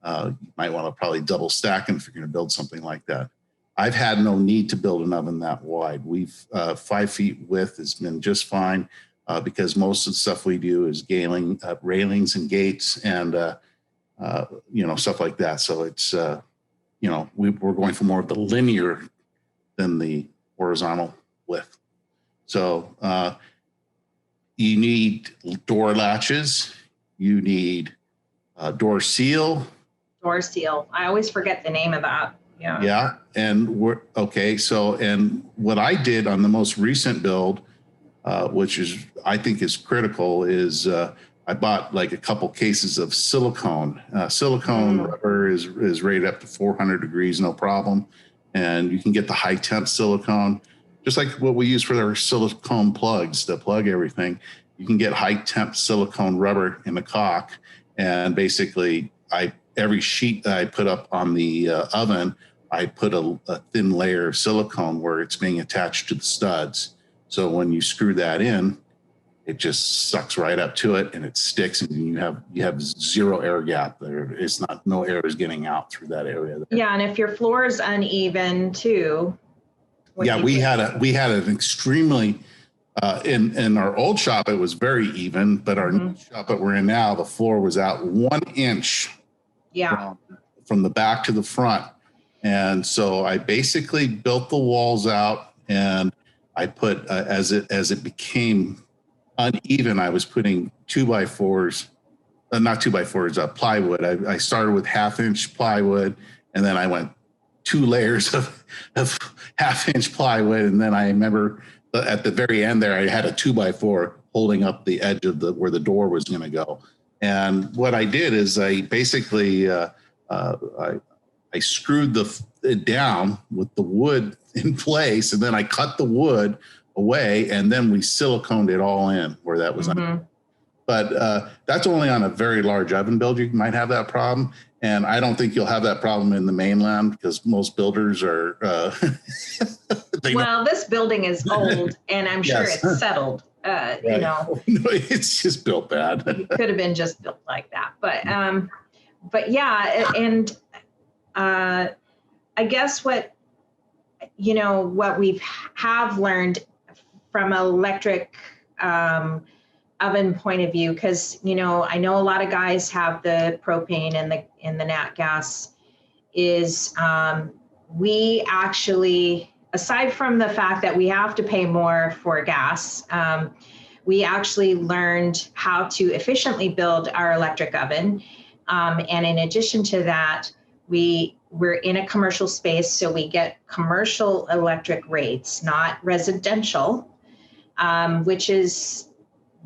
You might want to probably double stack them if you're going to build something like that. I've had no need to build an oven that wide. 5 feet width has been just fine because most of the stuff we do is railings and gates and stuff like that. So it's we're going for more of the linear than the horizontal width. So you need door latches. You need door seal. Door seal. I always forget the name of that. Yeah. Yeah. And and what I did on the most recent build, which I think is critical, is I bought like a couple cases of silicone. Silicone rubber is rated up to 400 degrees, no problem. And you can get the high temp silicone, just like what we use for our silicone plugs to plug everything. You can get high temp silicone rubber in the caulk. And basically every sheet that I put up on the oven, I put a thin layer of silicone where it's being attached to the studs. So when you screw that in, it just sucks right up to it and it sticks, and you have zero air gap there. It's no air is getting out through that area there. Yeah, and if your floor is uneven too. Yeah, we had an extremely in our old shop it was very even, but our new shop that we're in now, the floor was out 1 inch. Yeah. From the back to the front. And so I basically built the walls out, and I put as it became uneven, I was putting 2x4s, not 2x4s, plywood. I started with 1/2 inch plywood, and then I went 2 layers of 1/2 inch plywood. And then I remember at the very end there, I had a 2x4 holding up the edge of where the door was going to go. And what I did is I basically, I screwed it down with the wood in place, and then I cut the wood away, and then we siliconed it all in where that was. But that's only on a very large oven build. You might have that problem. And I don't think you'll have that problem in the mainland because most builders are. This building is old, and I'm sure it's settled. Right. It's just built bad. It could have been just built like that, but yeah, and I guess what we have learned from electric oven point of view, because I know a lot of guys have the propane and the nat gas, is we actually, aside from the fact that we have to pay more for gas, we actually learned how to efficiently build our electric oven. And in addition to that, we're in a commercial space, so we get commercial electric rates, not residential, which is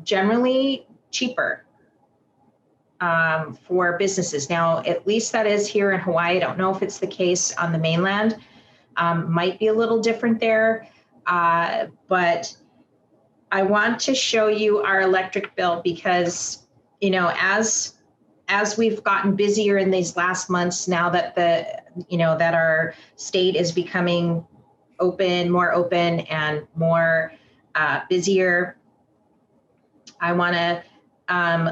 generally cheaper for businesses. Now, at least that is here in Hawaii. I don't know if it's the case on the mainland. Might be a little different there, but I want to show you our electric bill more as we've gotten busier in these last months, now that that our state is becoming more open and more busier. I want to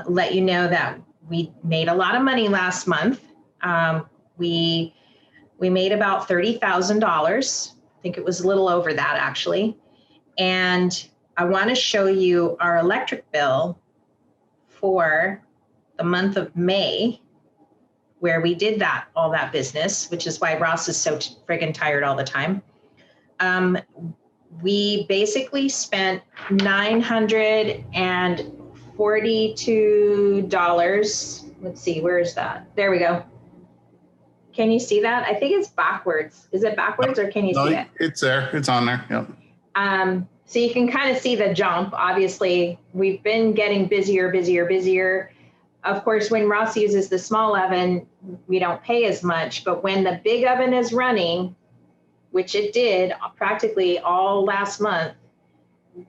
let you know that we made a lot of money last month. We made about $30,000. I think it was a little over that actually. And I want to show you our electric bill for the month of May, where we did all that business, which is why Ross is so friggin' tired all the time. We basically spent $942. Let's see, where is that? There we go. Can you see that? I think it's backwards. Is it backwards or can you see it? It's there. It's on there. Yep. So you can kind of see the jump. Obviously, we've been getting busier. Of course, when Ross uses the small oven, we don't pay as much. But when the big oven is running, which it did practically all last month,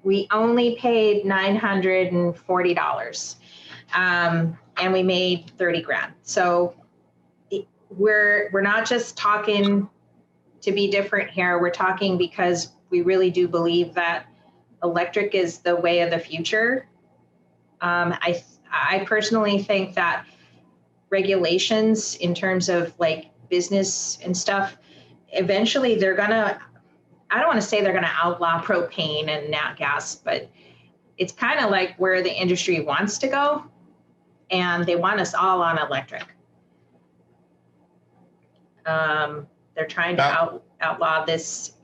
we only paid $940. And we made 30 grand. So we're not just talking to be different here. We're talking because we really do believe that electric is the way of the future. I personally think that regulations in terms of like business and stuff, eventually they're gonna, I don't want to say they're gonna outlaw propane and nat gas, but it's kind of like where the industry wants to go, and they want us all on electric. They're trying to outlaw this,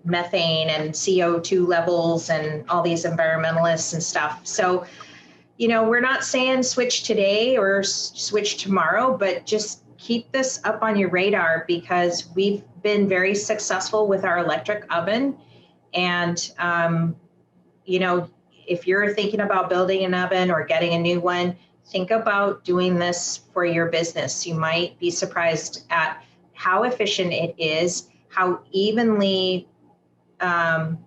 methane and CO2 levels and all these environmentalists and stuff. So, we're not saying switch today or switch tomorrow, but just keep this up on your radar, because we've been very successful with our electric oven. And, if you're thinking about building an oven or getting a new one, think about doing this for your business. You might be surprised at how efficient it is, how evenly, compared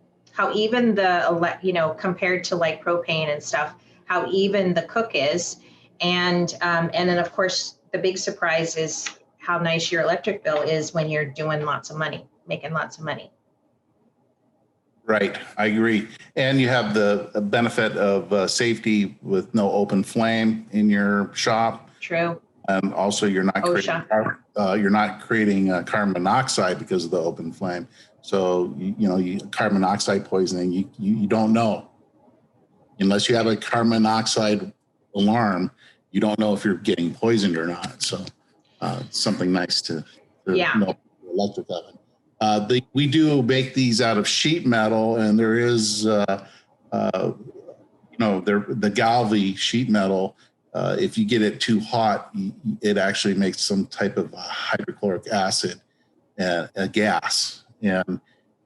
to like propane and stuff, how even the cook is. And then of course, the big surprise is how nice your electric bill is when you're doing lots of money, making lots of money. Right. I agree. And you have the benefit of safety with no open flame in your shop. True. And also you're not creating carbon monoxide because of the open flame. So, carbon monoxide poisoning, you don't know. Unless you have a carbon monoxide alarm, you don't know if you're getting poisoned or not. So it's something nice to know electric oven. We do make these out of sheet metal, and there is, the Galvy sheet metal. If you get it too hot, it actually makes some type of hydrochloric acid, a gas. And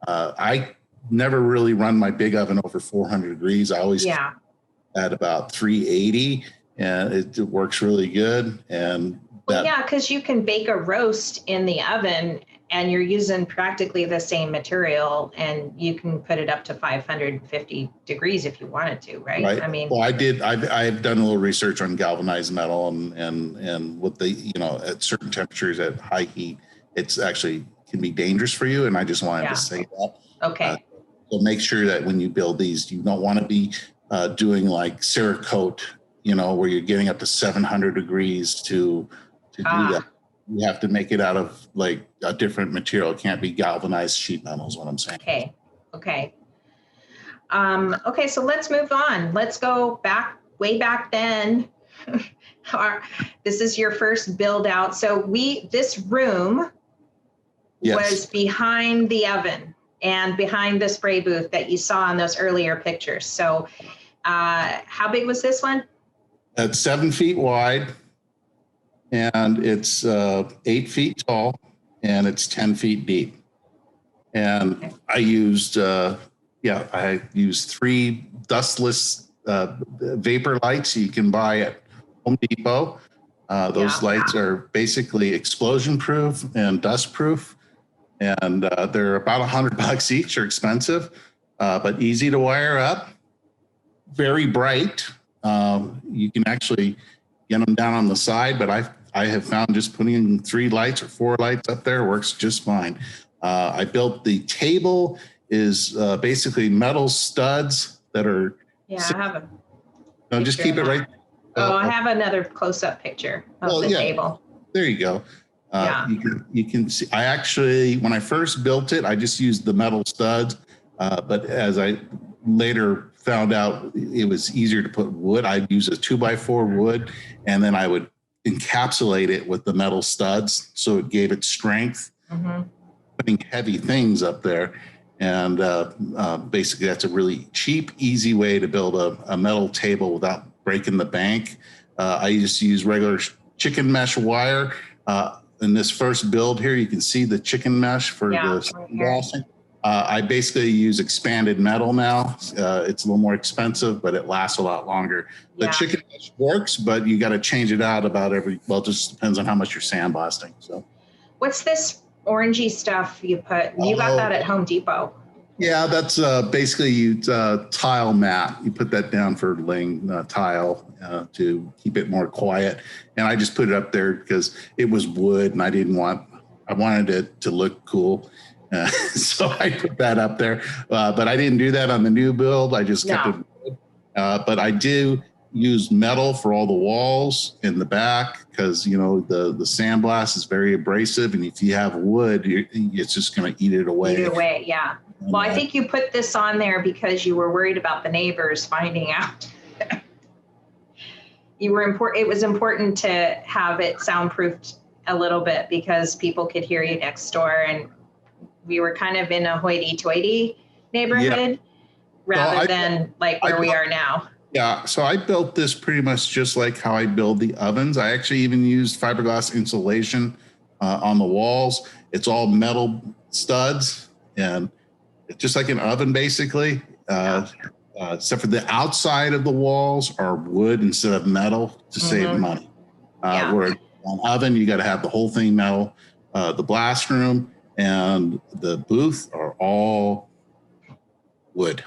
I never really run my big oven over 400 degrees. I always at about 380, and it works really good. And because you can bake a roast in the oven, and you're using practically the same material, and you can put it up to 550 degrees if you wanted to, right? I mean, well, I've done a little research on galvanized metal, and what at certain temperatures at high heat, it's actually can be dangerous for you. And I just wanted to say that. Okay. So make sure that when you build these, you don't want to be doing like Cerakote, where you're getting up to 700 degrees to do that. You have to make it out of like a different material. It can't be galvanized sheet metal is what I'm saying. Okay. So let's move on. Let's go way back then. This is your first build out. So this room was behind the oven and behind the spray booth that you saw in those earlier pictures. So how big was this one? It's 7 feet wide. And it's 8 feet tall, and it's 10 feet deep. And I used 3 dustless vapor lights you can buy at Home Depot. Those lights are basically explosion proof and dust proof. And they're about $100 each. They're expensive, but easy to wire up. Very bright. You can actually get them down on the side, but I have found just putting 3 lights or 4 lights up there works just fine. I built the table is basically metal studs that are. Yeah, I have a. No, just keep it right. I have another close-up picture of the table. There you go. You can see. I actually, when I first built it, I just used the metal studs, but as I later found out, it was easier to put wood. I'd use a 2x4 wood, and then I would encapsulate it with the metal studs, so it gave it strength. Putting heavy things up there, and basically that's a really cheap, easy way to build a metal table without breaking the bank. I just use regular chicken mesh wire. in this first build here, you can see the chicken mesh for the right here. embossing. I basically use expanded metal now. It's a little more expensive, but it lasts a lot longer. The chicken mesh works, but you got to change it out about it just depends on how much you're sandblasting. So, what's this orangey stuff you put? You got that at Home Depot. Yeah, that's basically tile mat. You put that down for laying tile to keep it more quiet. And I just put it up there because it was wood and I wanted it to look cool. So I put that up there, but I didn't do that on the new build. I just kept it wood. But I do use metal for all the walls in the back because, the sandblast is very abrasive. And if you have wood, it's just going to eat it away. Eat it away, yeah. Well, I think you put this on there because you were worried about the neighbors finding out. It was important to have it soundproofed a little bit because people could hear you next door, and we were kind of in a hoity-toity neighborhood rather than like where we are now. Yeah, so I built this pretty much just like how I build the ovens. I actually even used fiberglass insulation on the walls. It's all metal studs, and it's just like an oven basically, except for the outside of the walls are wood instead of metal to save money. Where an oven, you got to have the whole thing metal. The blast room and the booth are all wood.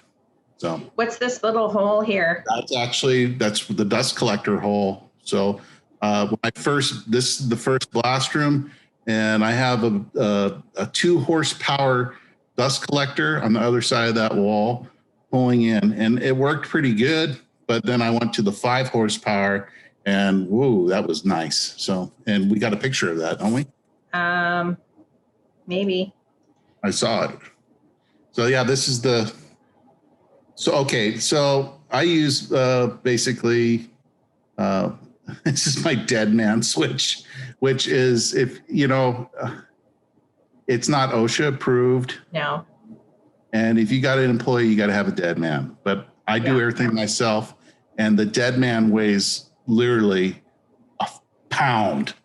So what's this little hole here? That's the dust collector hole. So this is the first blast room, and I have a 2 horsepower dust collector on the other side of that wall pulling in, and it worked pretty good. But then I went to the 5 horsepower, and whoa, that was nice. So, and we got a picture of that, don't we? Maybe. I saw it. So yeah, this is so I use basically this is my dead man switch, which is it's not OSHA approved. No. And if you got an employee, you got to have a dead man. But I do everything myself, and the dead man weighs literally a pound.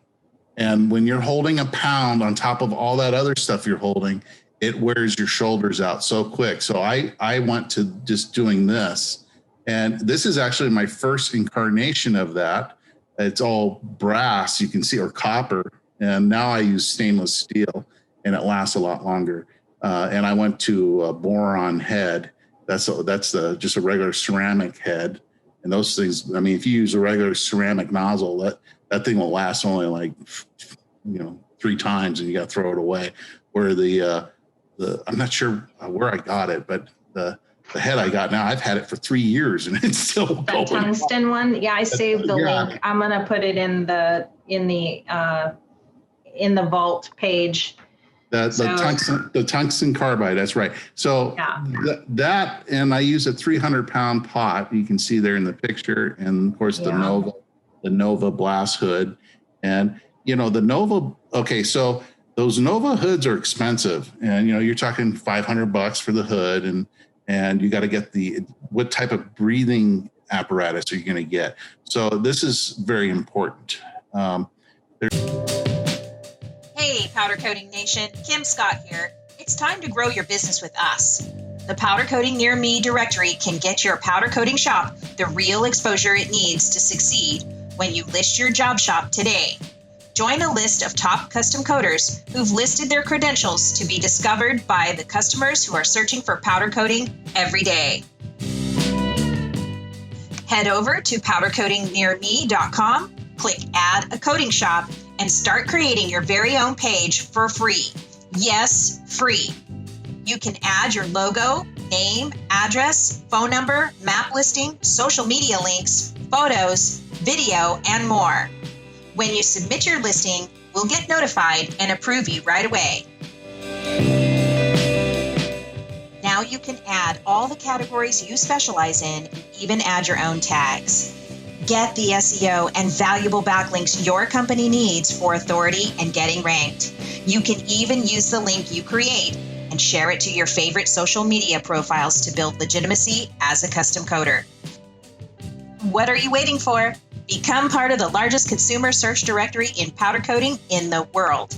And when you're holding a pound on top of all that other stuff you're holding, it wears your shoulders out so quick. So I went to just doing this. And this is actually my first incarnation of that. It's all brass, you can see, or copper. And now I use stainless steel, and it lasts a lot longer. And I went to a boron head. That's just a regular ceramic head. And those things, I mean, if you use a regular ceramic nozzle, that thing will last only like, 3 times, and you got to throw it away. Where I'm not sure where I got it, but the head I got now, I've had it for 3 years, and it's still going. The tungsten one? Yeah, I saved the link. I'm going to put it in the vault page. The tungsten carbide, that's right. So that, and I use a 300-pound pot. You can see there in the picture, and of course the Nova blast hood, and the Nova. Okay, so those Nova hoods are expensive, and you're talking $500 for the hood, and you got to get what type of breathing apparatus are you going to get? So this is very important. Hey, Powder Coating Nation, Kim Scott here. It's time to grow your business with us. The Powder Coating Near Me directory can get your powder coating shop the real exposure it needs to succeed when you list your job shop today. Join a list of top custom coaters who've listed their credentials to be discovered by the customers who are searching for powder coating every day. Head over to powdercoatingnearme.com, click Add a Coating Shop, and start creating your very own page for free. Yes, free. You can add your logo, name, address, phone number, map listing, social media links, photos, video, and more. When you submit your listing, we'll get notified and approve you right away. Now you can add all the categories you specialize in and even add your own tags. Get the SEO and valuable backlinks your company needs for authority and getting ranked. You can even use the link you create and share it to your favorite social media profiles to build legitimacy as a custom coder. What are you waiting for? Become part of the largest consumer search directory in powder coating in the world,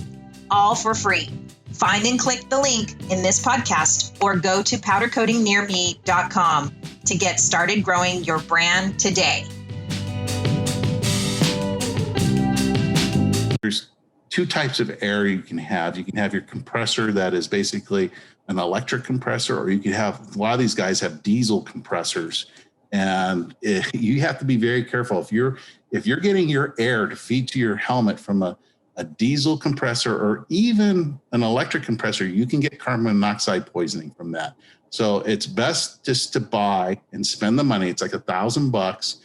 all for free. Find and click the link in this podcast or go to powdercoatingnearme.com to get started growing your brand today. There's two types of air you can have. You can have your compressor that is basically an electric compressor, or you can have, a lot of these guys have diesel compressors. And you have to be very careful. If you're getting your air to feed to your helmet from a diesel compressor or even an electric compressor, you can get carbon monoxide poisoning from that. So it's best just to buy and spend the money. It's like $1,000.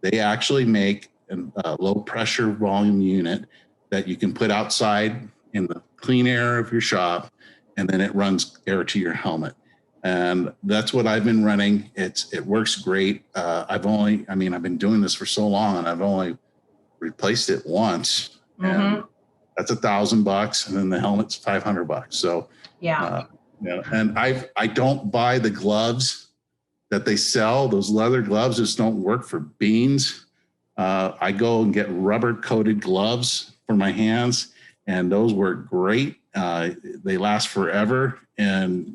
They actually make a low pressure volume unit that you can put outside in the clean air of your shop, and then it runs air to your helmet. And that's what I've been running. It works great. I've been doing this for so long, and I've only replaced it once. Mm-hmm. And that's $1,000, and then the helmet's $500. So yeah. And I don't buy the gloves that they sell. Those leather gloves just don't work for beans. I go and get rubber coated gloves for my hands, and those work great. They last forever, and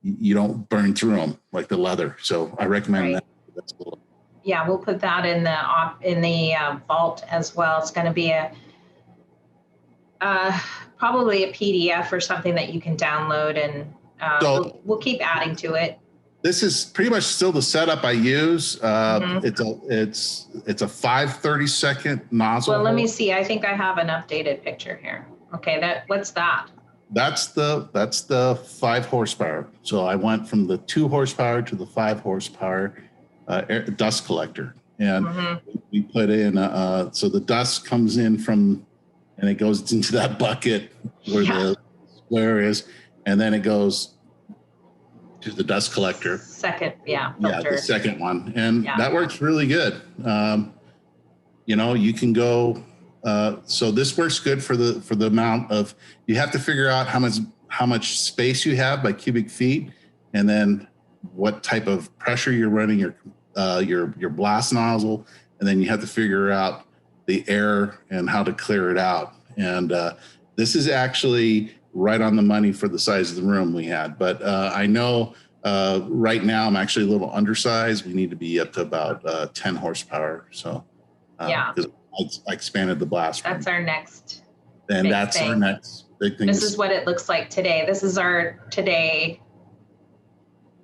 you don't burn through them like the leather. So I recommend that. That's cool. Yeah, we'll put that in the vault as well. It's going to be probably a PDF or something that you can download, and we'll keep adding to it. This is pretty much still the setup I use. It's a 5/32 nozzle. Well, let me see. I think I have an updated picture here. Okay, what's that? That's the 5 horsepower. So I went from the 2 horsepower to the 5 horsepower dust collector, and we put in so the dust comes in from, and it goes into that bucket where the square is, and then it goes to the dust collector. Second, filter. Yeah, the second one, and that works really good. You can go. So this works good for the amount of, you have to figure out how much space you have by cubic feet, and then what type of pressure you're running your blast nozzle, and then you have to figure out the air and how to clear it out. And this is actually right on the money for the size of the room we had. But I know right now I'm actually a little undersized. We need to be up to about 10 horsepower. So because I expanded the blast room. That's our next. And that's our next big thing. This is what it looks like today. This is our today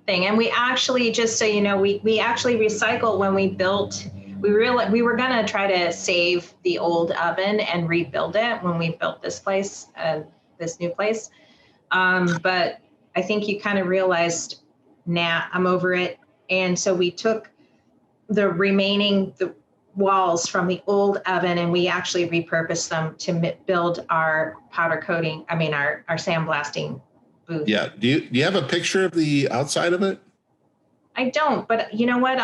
thing. And we actually, just so you know, we actually recycled when we built. We realized we were gonna try to save the old oven and rebuild it when we built this place, this new place. But I think you kind of realized, nah, I'm over it. And so we took the walls from the old oven, and we actually repurposed them to build our powder coating. I mean, our sandblasting booth. Yeah. Do you have a picture of the outside of it? I don't, but you know what?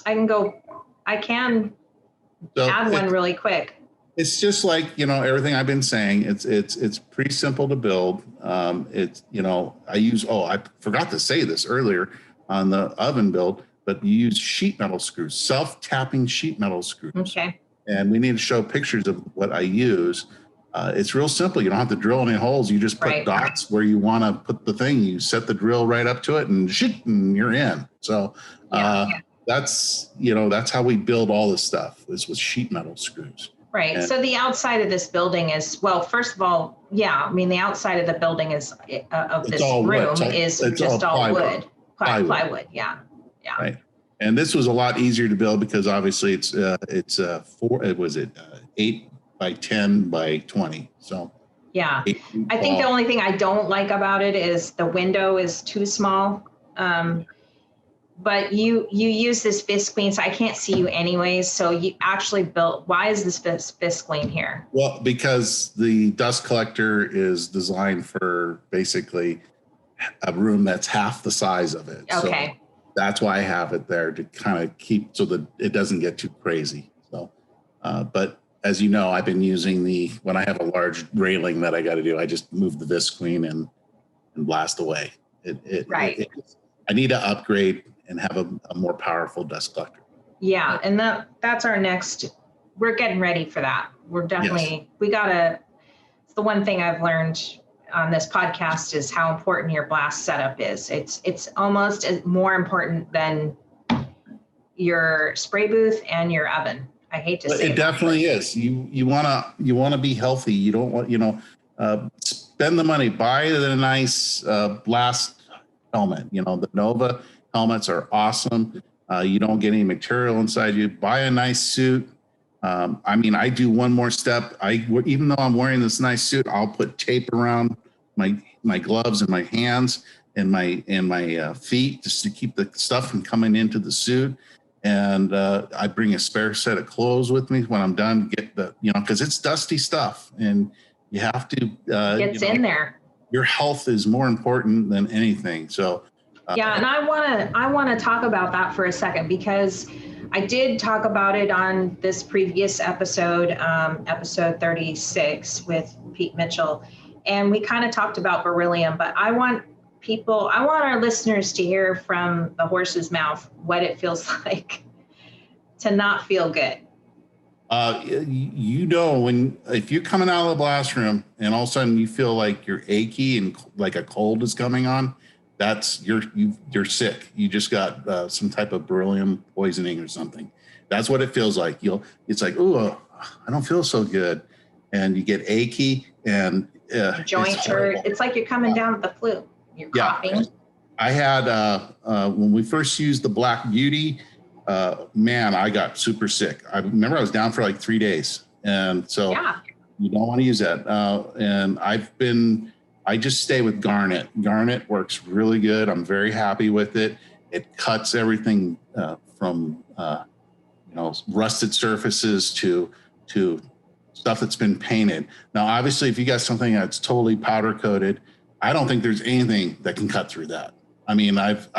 I can add one really quick. It's just like, everything I've been saying, it's pretty simple to build. I forgot to say this earlier on the oven build, but you use sheet metal screws, self-tapping sheet metal screws. Okay. And we need to show pictures of what I use. It's real simple. You don't have to drill any holes. You just put dots where you want to put the thing. You set the drill right up to it, and you're in. So that's how we build all this stuff, is with sheet metal screws. Right. And so the outside of this building is, well, first of all, the outside of the building is of this room is just all wood. Plywood. Yeah. Right. And this was a lot easier to build because obviously it's 8 by 10 by 20. So yeah, I think the only thing I don't like about it is the window is too small. But you use this visqueen, so I can't see you anyways. So you actually built, why is this visqueen here? Well, because the dust collector is designed for basically a room that's half the size of it. Okay. So that's why I have it there, to kind of keep so that it doesn't get too crazy. So, but as you know, I've been using when I have a large railing that I got to do, I just move the visqueen and blast away. I need to upgrade. and have a more powerful dust collector. Yeah, and that's our next. We're getting ready for that. We're definitely it's the one thing I've learned on this podcast is how important your blast setup is. It's almost more important than your spray booth and your oven. I hate to say it definitely is. You wanna be healthy. You don't want spend the money, buy the nice blast helmet. The Nova helmets are awesome. You don't get any material inside you. Buy a nice suit. I do one more step. Even though I'm wearing this nice suit, I'll put tape around my gloves and my hands and my feet just to keep the stuff from coming into the suit. And I bring a spare set of clothes with me when I'm done. Because it's dusty stuff, and you have to. Gets in there. Your health is more important than anything. So. Yeah, and I want to talk about that for a second, because I did talk about it on this previous episode, episode 36 with Pete Mitchell, and we kind of talked about beryllium, but I want our listeners to hear from the horse's mouth what it feels like to not feel good. If you're coming out of the blast room and all of a sudden you feel like you're achy and like a cold is coming on, you're sick. You just got some type of beryllium poisoning or something. That's what it feels like. It's like, oh, I don't feel so good, and you get achy and joints hurt. It's like you're coming down with the flu. You're coughing. I had when we first used the Black Beauty, I got super sick. I remember I was down for like 3 days, and so you don't want to use that. And I just stay with Garnet. Garnet works really good. I'm very happy with it. It cuts everything from rusted surfaces to stuff that's been painted. Now, obviously, if you got something that's totally powder coated, I don't think there's anything that can cut through that. I mean, I've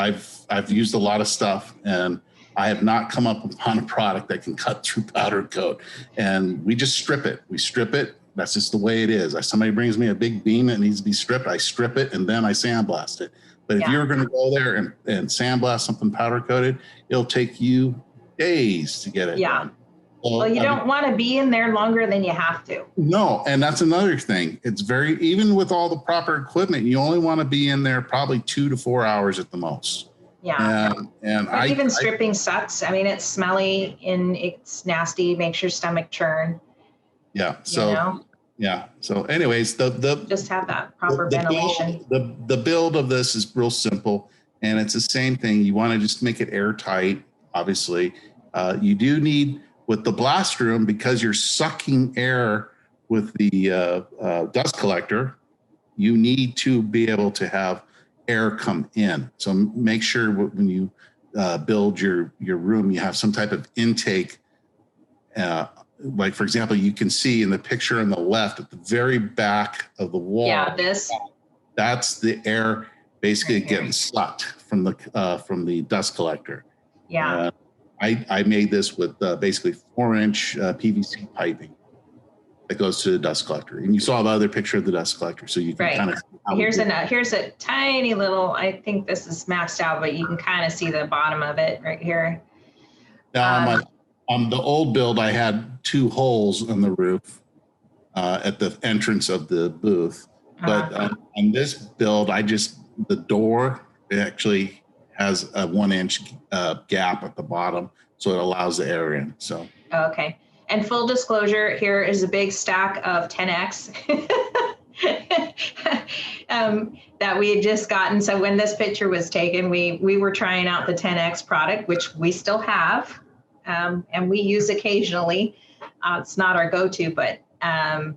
used a lot of stuff, and I have not come up upon a product that can cut through powder coat. And we just strip it. We strip it. That's just the way it is. If somebody brings me a big beam that needs to be stripped, I strip it and then I sandblast it. But if you're going to go there and sandblast something powder coated, it'll take you days to get it done. Well, you don't want to be in there longer than you have to. No, and that's another thing. It's even with all the proper equipment, you only want to be in there probably 2 to 4 hours at the most. Yeah. And stripping sucks. I mean, it's smelly and it's nasty, makes your stomach churn. Yeah. So So anyways, just have that proper ventilation. The build of this is real simple, and it's the same thing. You want to just make it airtight. Obviously, you do need, with the blast room, because you're sucking air with the dust collector, you need to be able to have air come in. So make sure when you build your room, you have some type of intake. Like, for example, you can see in the picture on the left at the very back of the wall. Yeah, that's the air basically getting sucked from the dust collector. Yeah. I made this with basically 4-inch PVC piping that goes to the dust collector. And you saw the other picture of the dust collector, so you can kind of. Here's a tiny little. I think this is maxed out, but you can kind of see the bottom of it right here. Now, on the old build, I had 2 holes in the roof at the entrance of the booth. But on this build, the door actually has a 1-inch gap at the bottom, so it allows the air in. So. Okay. And full disclosure, here is a big stack of 10X that we had just gotten. So when this picture was taken, we were trying out the 10X product, which we still have. And we use occasionally. It's not our go-to, but I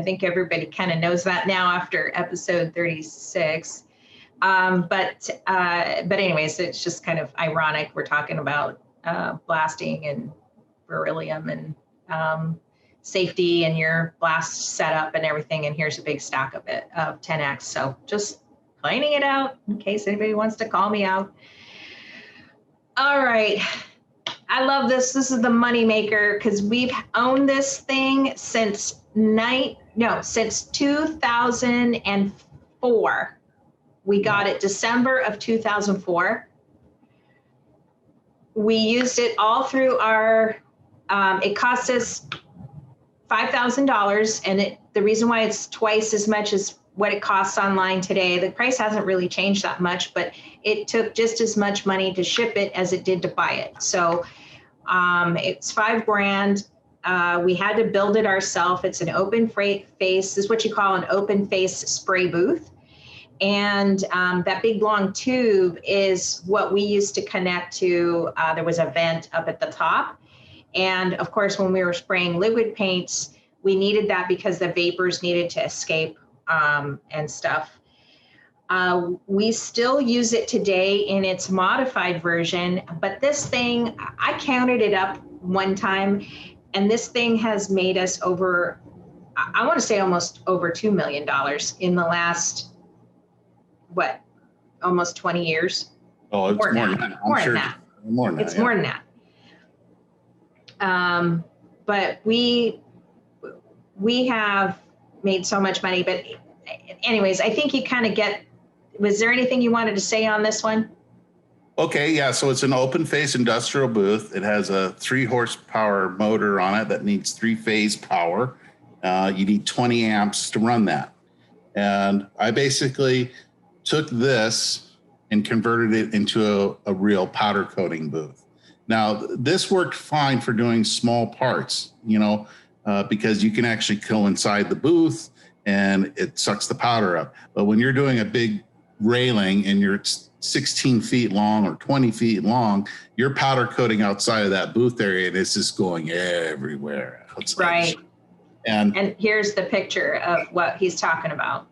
think everybody kind of knows that now after episode 36. But anyways, it's just kind of ironic. We're talking about blasting and beryllium and safety and your blast setup and everything. And here's a big stack of it, of 10X. So just pointing it out in case anybody wants to call me out. All right. I love this. This is the money maker because we've owned this thing since 2004. We got it December of 2004. we used it all through our, it cost us $5,000, and the reason why it's twice as much as what it costs online today, the price hasn't really changed that much, but it took just as much money to ship it as it did to buy it. So it's $5,000. We had to build it ourselves. It's an open face. This is what you call an open face spray booth. And that big long tube is what we used to connect to. There was a vent up at the top. And of course, when we were spraying liquid paints, we needed that because the vapors needed to escape and stuff. We still use it today in its modified version, but this thing, I counted it up one time, and this thing has made us over, I want to say almost over $2 million in the last, almost 20 years? Oh, it's more than that. More than that. More than that. It's more than that. But we have made so much money. But anyways, I think you kind of get, was there anything you wanted to say on this one? Okay, yeah, so it's an open face industrial booth. It has a 3 horsepower motor on it that needs 3-phase power. You need 20 amps to run that. And I basically took this and converted it into a real powder coating booth. Now, this worked fine for doing small parts, because you can actually go inside the booth and it sucks the powder up. But when you're doing a big railing and you're 16 feet long or 20 feet long, you're powder coating outside of that booth area and it's just going everywhere. Right. And here's the picture of what he's talking about.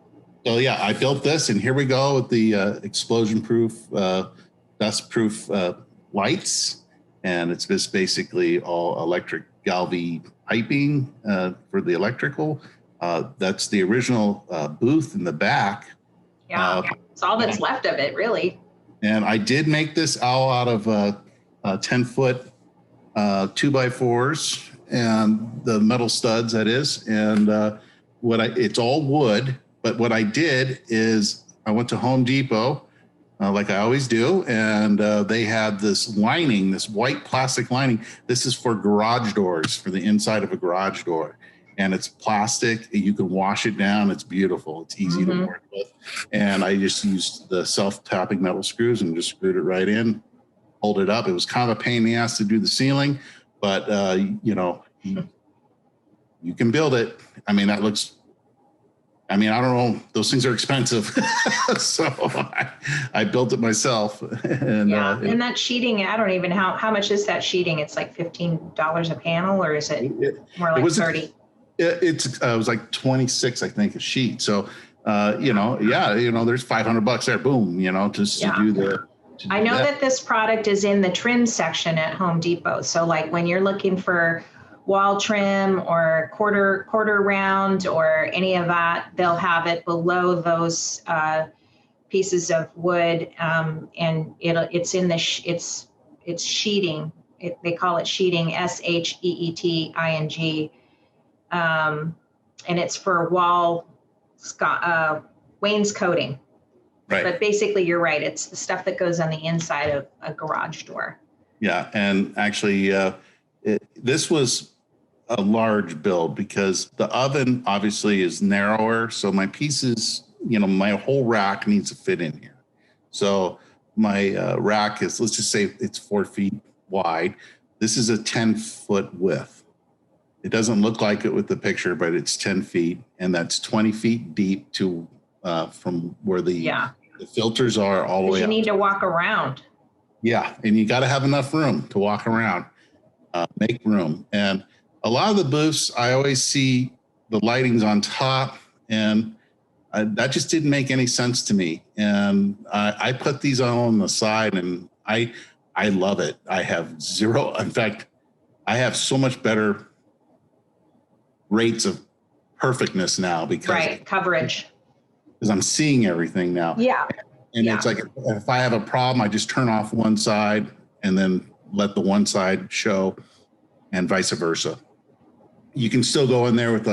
So yeah, I built this, and here we go with the explosion-proof, dust-proof lights. And it's just basically all electric galvy piping for the electrical. That's the original booth in the back. Yeah, it's all that's left of it, really. And I did make this all out of 10-foot 2x4s and the metal studs, that is. And it's all wood. But what I did is I went to Home Depot, like I always do, and they had this lining, this white plastic lining. This is for garage doors, for the inside of a garage door. And it's plastic. You can wash it down. It's beautiful. It's easy to work with. And I just used the self-tapping metal screws and just screwed it right in, hold it up. It was kind of a pain in the ass to do the ceiling, but, you can build it. I mean, that looks... I don't know. Those things are expensive. So I built it myself. And, and that sheeting, I don't even know how much is that sheeting? It's like $15 a panel, or is it more like 30? It was like 26, I think, a sheet. So, there's $500 there. Boom, just to do the. I know that this product is in the trim section at Home Depot. So like when you're looking for wall trim or quarter round or any of that, they'll have it below those pieces of wood, and it's in the it's sheeting. They call it sheeting, SHEETING, and it's for wall wainscoting. Right. But basically, you're right. It's the stuff that goes on the inside of a garage door. Yeah, and actually, this was a large build because the oven obviously is narrower. So my pieces, my whole rack needs to fit in here. So my rack is, let's just say it's 4 feet wide. This is a 10-foot width. It doesn't look like it with the picture, but it's 10 feet, and that's 20 feet deep to from where the filters are all the way up. You need to walk around. Yeah, and you got to have enough room to walk around, make room. And a lot of the booths, I always see the lighting's on top, and that just didn't make any sense to me. And I put these all on the side, and I love it. I have zero. In fact, I have so much better rates of perfectness now because coverage. Because I'm seeing everything now. Yeah. And it's like if I have a problem, I just turn off one side and then let the one side show, and vice versa. You can still go in there with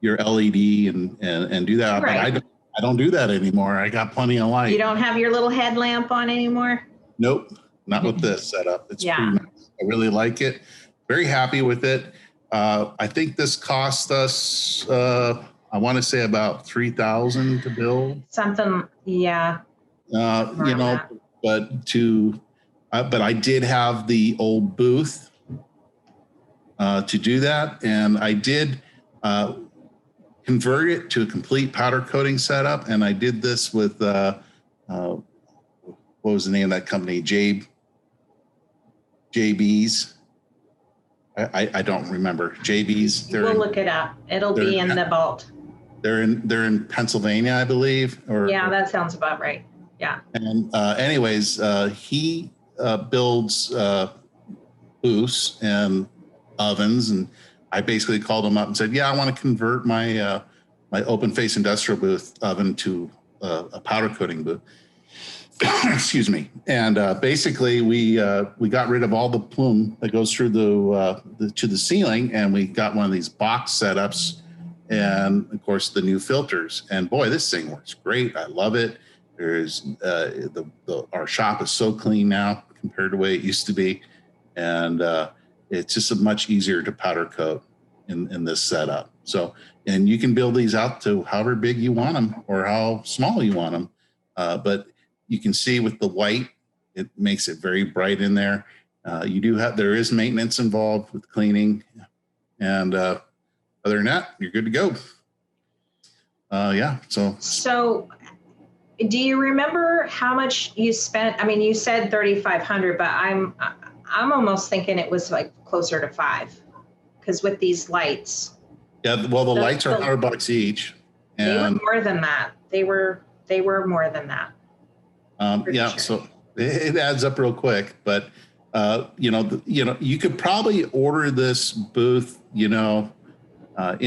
your LED and do that, right. But I don't do that anymore. I got plenty of light. You don't have your little headlamp on anymore? Nope. not with this setup. It's Yeah. pretty nice. I really like it. Very happy with it. I think this cost us, I want to say about $3,000 to build. Something, yeah. You Around know, that. but I did have the old booth to do that, and I did convert it to a complete powder coating setup, and I did this with what was the name of that company? JB's. I don't remember. JB's. We'll look it up. It'll be in the vault. They're in Pennsylvania, I believe. Yeah, that sounds about right. Yeah. And anyways, he builds booths and ovens, and I basically called him up and said, "Yeah, I want to convert my my open face industrial booth oven to a powder coating booth." Excuse me. And basically, we got rid of all the plume that goes through to the ceiling, and we got one of these box setups, and of course the new filters. And boy, this thing works great. I love it. There's our shop is so clean now compared to the way it used to be, and it's just much easier to powder coat in this setup. So, and you can build these out to however big you want them or how small you want them, but you can see with the white, it makes it very bright in there. There is maintenance involved with cleaning, and other than that, you're good to go. Yeah. So do you remember how much you spent? I mean, you said 3,500, but I'm almost thinking it was like closer to $5,000, because with these lights. Yeah. Well, the lights are $100 each. And they were more than that. They were more than that. Yeah. Sure. So it adds up real quick, but you could probably order this booth, in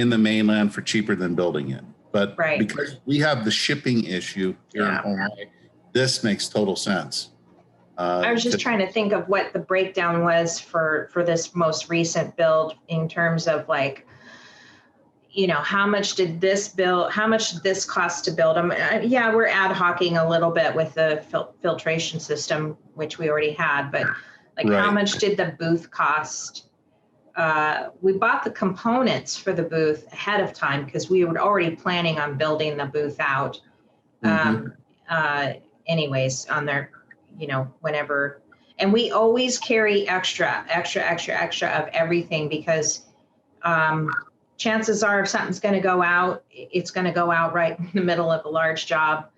the mainland for cheaper than building it. But because we have the shipping issue here in Hawaii, this makes total sense. I was just trying to think of what the breakdown was for this most recent build in terms of like, how much did this cost to build? Yeah, we're ad hocing a little bit with the filtration system, which we already had, but how much did the booth cost? We bought the components for the booth ahead of time because we were already planning on building the booth out. Anyways, on there, whenever, and we always carry extra of everything because chances are if something's going to go out, it's going to go out right in the middle of a large job,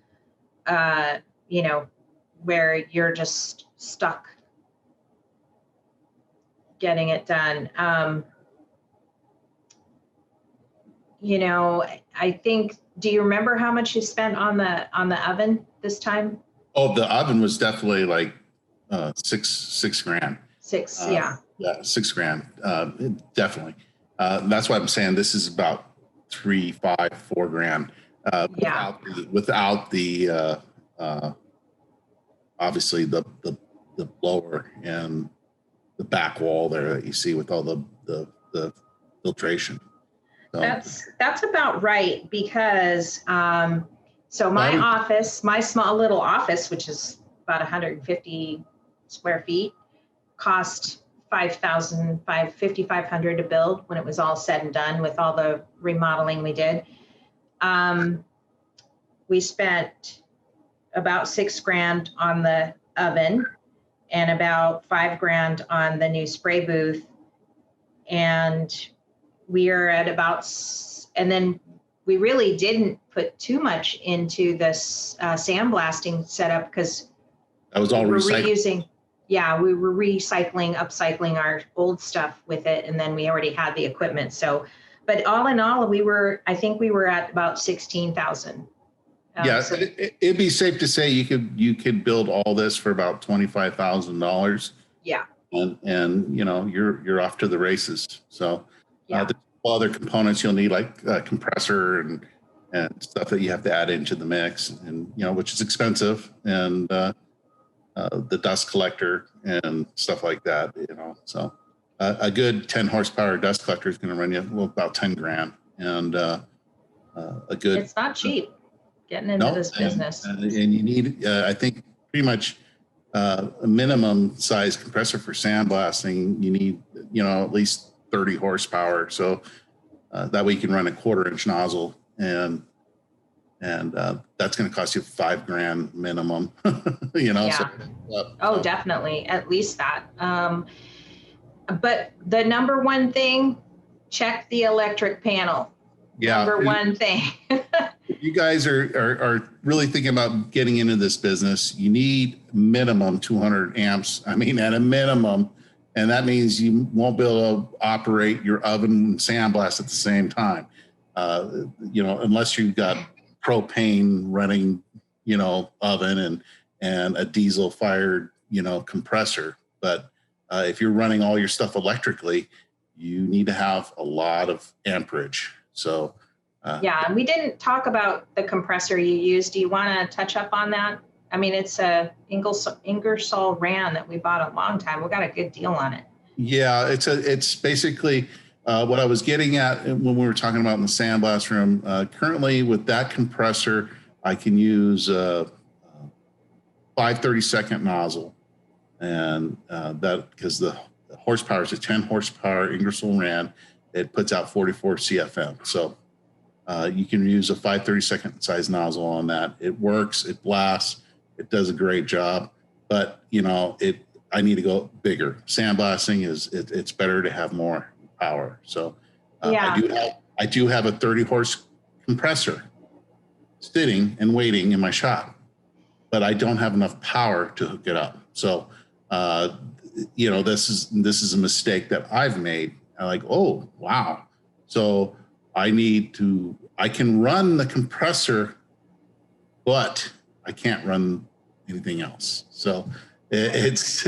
where you're just stuck getting it done. I think, do you remember how much you spent on the oven this time? Oh, the oven was definitely like $6 grand. Yeah, $6 grand, definitely. That's why I'm saying this is about $3, $5, $4 grand. Without the obviously the blower and the back wall there that you see with all the filtration. So, that's about right because so my small little office, which is about 150 square feet, cost $5,500 to build when it was all said and done with all the remodeling we did. We spent about $6 grand on the oven and about $5 grand on the new spray booth. And we are at and then we really didn't put too much into this sandblasting setup because that was all recycling. Yeah, we were upcycling our old stuff with it, and then we already had the equipment. So, but all in all, I think we were at about 16,000. Yeah, so it'd be safe to say you could build all this for about $25,000. Yeah, and you're off to the races. So, there's other components you'll need like a compressor and stuff that you have to add into the mix, and which is expensive, and the dust collector and stuff like that, so a good 10 horsepower dust collector is going to run you about 10 grand, and it's not cheap getting into this business. And you need, I think pretty much a minimum size compressor for sandblasting, you need, at least 30 horsepower. So that way you can run a 1/4-inch nozzle, and that's going to cost you $5,000 minimum. Yeah. So, definitely, at least that. But the number one thing, check the electric panel. Yeah. Number one thing. If you guys are really thinking about getting into this business, you need minimum 200 amps. I mean, at a minimum. And that means you won't be able to operate your oven and sandblast at the same time. Unless you've got propane running, oven and a diesel fired, compressor. But if you're running all your stuff electrically, you need to have a lot of amperage. So, yeah, and we didn't talk about the compressor you used. Do you want to touch up on that? I mean, it's a Ingersoll Rand that we bought a long time. We got a good deal on it. Yeah, it's basically what I was getting at when we were talking about in the sandblast room. Currently, with that compressor, I can use a 5/32 nozzle, and that because the horsepower is a 10 horsepower Ingersoll Rand. It puts out 44 CFM. So you can use a 5/32 size nozzle on that. It works. It blasts. It does a great job. But I need to go bigger. Sandblasting it's better to have more power. So I do have a 30 horse compressor sitting and waiting in my shop, but I don't have enough power to hook it up. So this is a mistake that I've made. I'm like, oh wow. So I can run the compressor, but I can't run anything else. So it's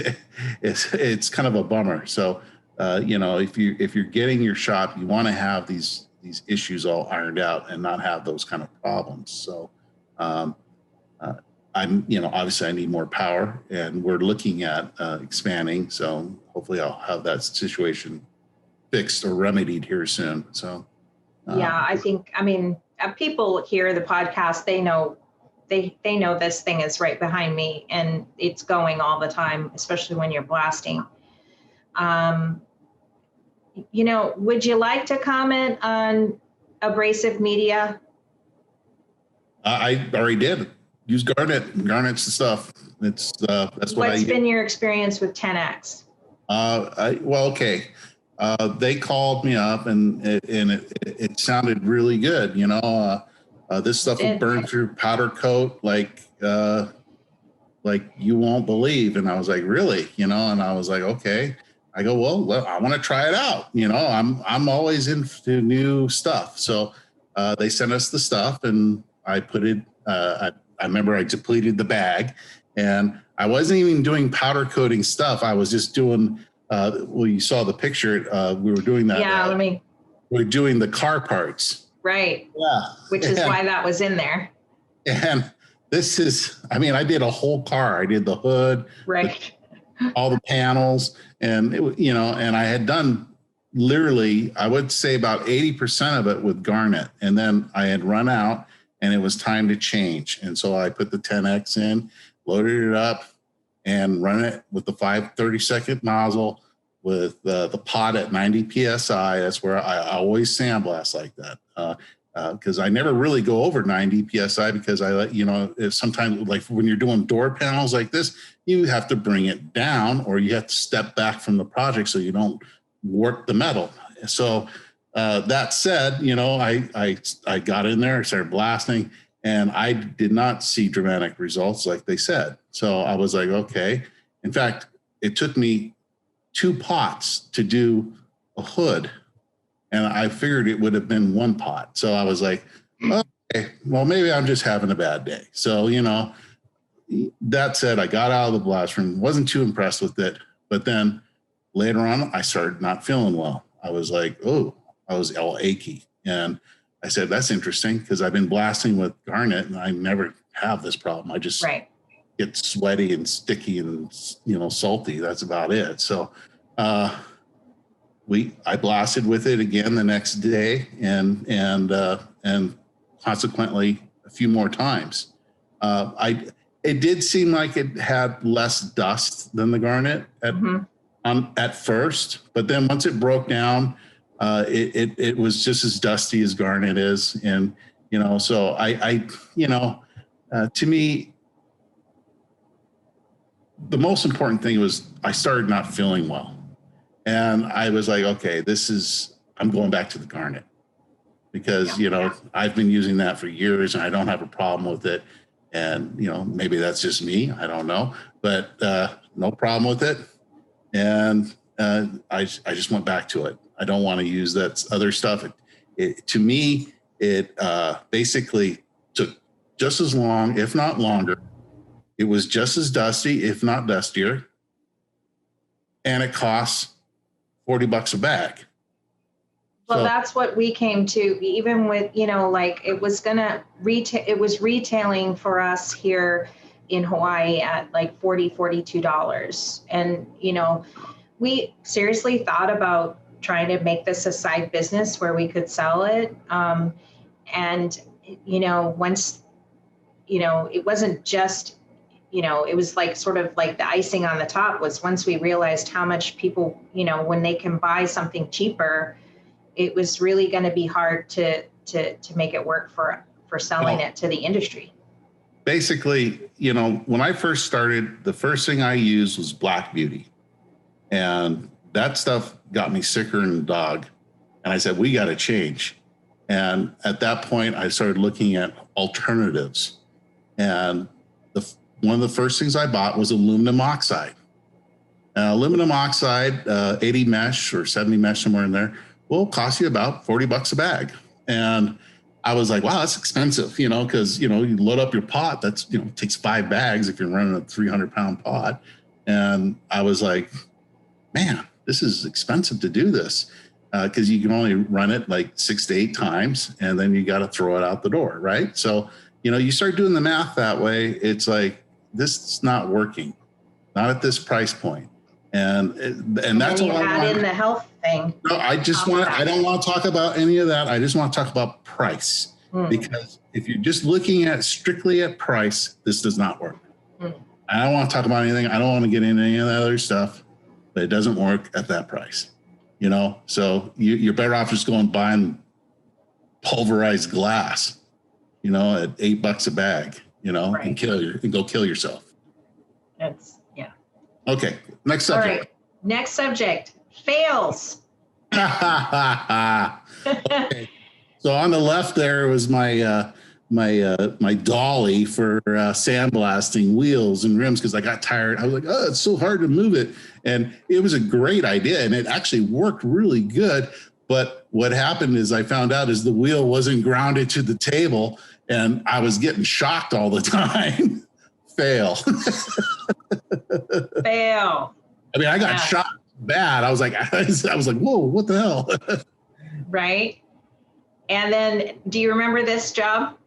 kind of a bummer. So if you're getting your shop, you want to have these issues all ironed out and not have those kind of problems. So obviously I need more power, and we're looking at expanding. So hopefully I'll have that situation fixed or remedied here soon. So yeah, I mean, people hear the podcast, they know this thing is right behind me and it's going all the time, especially when you're blasting. Would you like to comment on abrasive media? I already did. Use Garnet. Garnet's the stuff. It's that's what What's been your experience with 10X? Okay. They called me up and it sounded really good. This stuff will burn through powder coat like you won't believe. And I was like, really? And I was like, okay. I go, well, I want to try it out. I'm always into new stuff. So they sent us the stuff, and I put it. I remember I depleted the bag, and I wasn't even doing powder coating stuff. I was just doing. You saw the picture. We were doing that. Yeah, we're doing the car parts. Right. Yeah. Which is why that was in there. And I did a whole car. I did the hood. Right. All the panels, and and I had done literally, I would say about 80% of it with Garnet, and then I had run out, and it was time to change. And so I put the 10X in, loaded it up, and run it with the 5/32 nozzle with the pot at 90 psi. That's where I always sandblast like that. Because I never really go over 90 psi because if sometimes, like when you're doing door panels like this, you have to bring it down, or you have to step back from the project so you don't warp the metal. So that said, I got in there, I started blasting, and I did not see dramatic results like they said. So I was like, okay. In fact, it took me 2 pots to do a hood, and I figured it would have been 1 pot. So I was like, okay, well, maybe I'm just having a bad day. So, that said, I got out of the blast room, wasn't too impressed with it. But then later on, I started not feeling well. I was like, I was all achy. And I said, that's interesting, because I've been blasting with Garnet and I never have this problem. I just get sweaty and sticky and, salty. That's about it. So, I blasted with it again the next day, and consequently a few more times. it did seem like it had less dust than the garnet at first, but then once it broke down, it was just as dusty as garnet is. And, you know, so to me, the most important thing was I started not feeling well. And I was like, okay, I'm going back to the garnet because, you know, I've been using that for years and I don't have a problem with it. And, you know, maybe that's just me. I don't know, but no problem with it. And I just went back to it. I don't want to use that other stuff. To me, it basically took just as long, if not longer. It was just as dusty, if not dustier. And it costs $40 a bag. Well, So, that's what we came to, even with, you know, like it was retailing for us here in Hawaii at like $42. And, you know, we seriously thought about trying to make this a side business where we could sell it. And, you know, once, you know, it wasn't just, you know, it was like sort of like the icing on the top was once we realized how much people, you know, when they can buy something cheaper, it was really going to be hard to make it work for selling it to the industry. Basically, you know, when I first started, the first thing I used was Black Beauty. And that stuff got me sicker than a dog. And I said, we got to change. And at that point, I started looking at alternatives. And one of the first things I bought was aluminum oxide. Aluminum oxide, 80 mesh or 70 mesh, somewhere in there, will cost you about $40 a bag. And I was like, wow, that's expensive, you know, because, you know, you load up your pot, that's, you know, it takes 5 bags if you're running a 300-pound pot. And I was like, man, this is expensive to do this because you can only run it like 6 to 8 times and then you got to throw it out the door, right? So, you know, you start doing the math that way, it's like, this is not working, not at this price point. And that's all I add in the health thing. No, I don't want to talk about any of that. I just want to talk about price because if you're just looking at strictly at price, this does not work. I don't want to talk about anything. I don't want to get into any of that other stuff, but it doesn't work at that price, you know? So you're better off just going buying pulverized glass, you know, at $8 a bag, you know, and go kill yourself. Okay. Next subject. All right. Next subject, fails. Okay. So on the left there was my dolly for sandblasting wheels and rims because I got tired. I was like, oh, it's so hard to move it. And it was a great idea. And it actually worked really good. But what happened is I found out is the wheel wasn't grounded to the table and I was getting shocked all the time. Fail. Fail. I mean, I got shocked bad. I was like, whoa, what the hell? Right. And then, do you remember this job?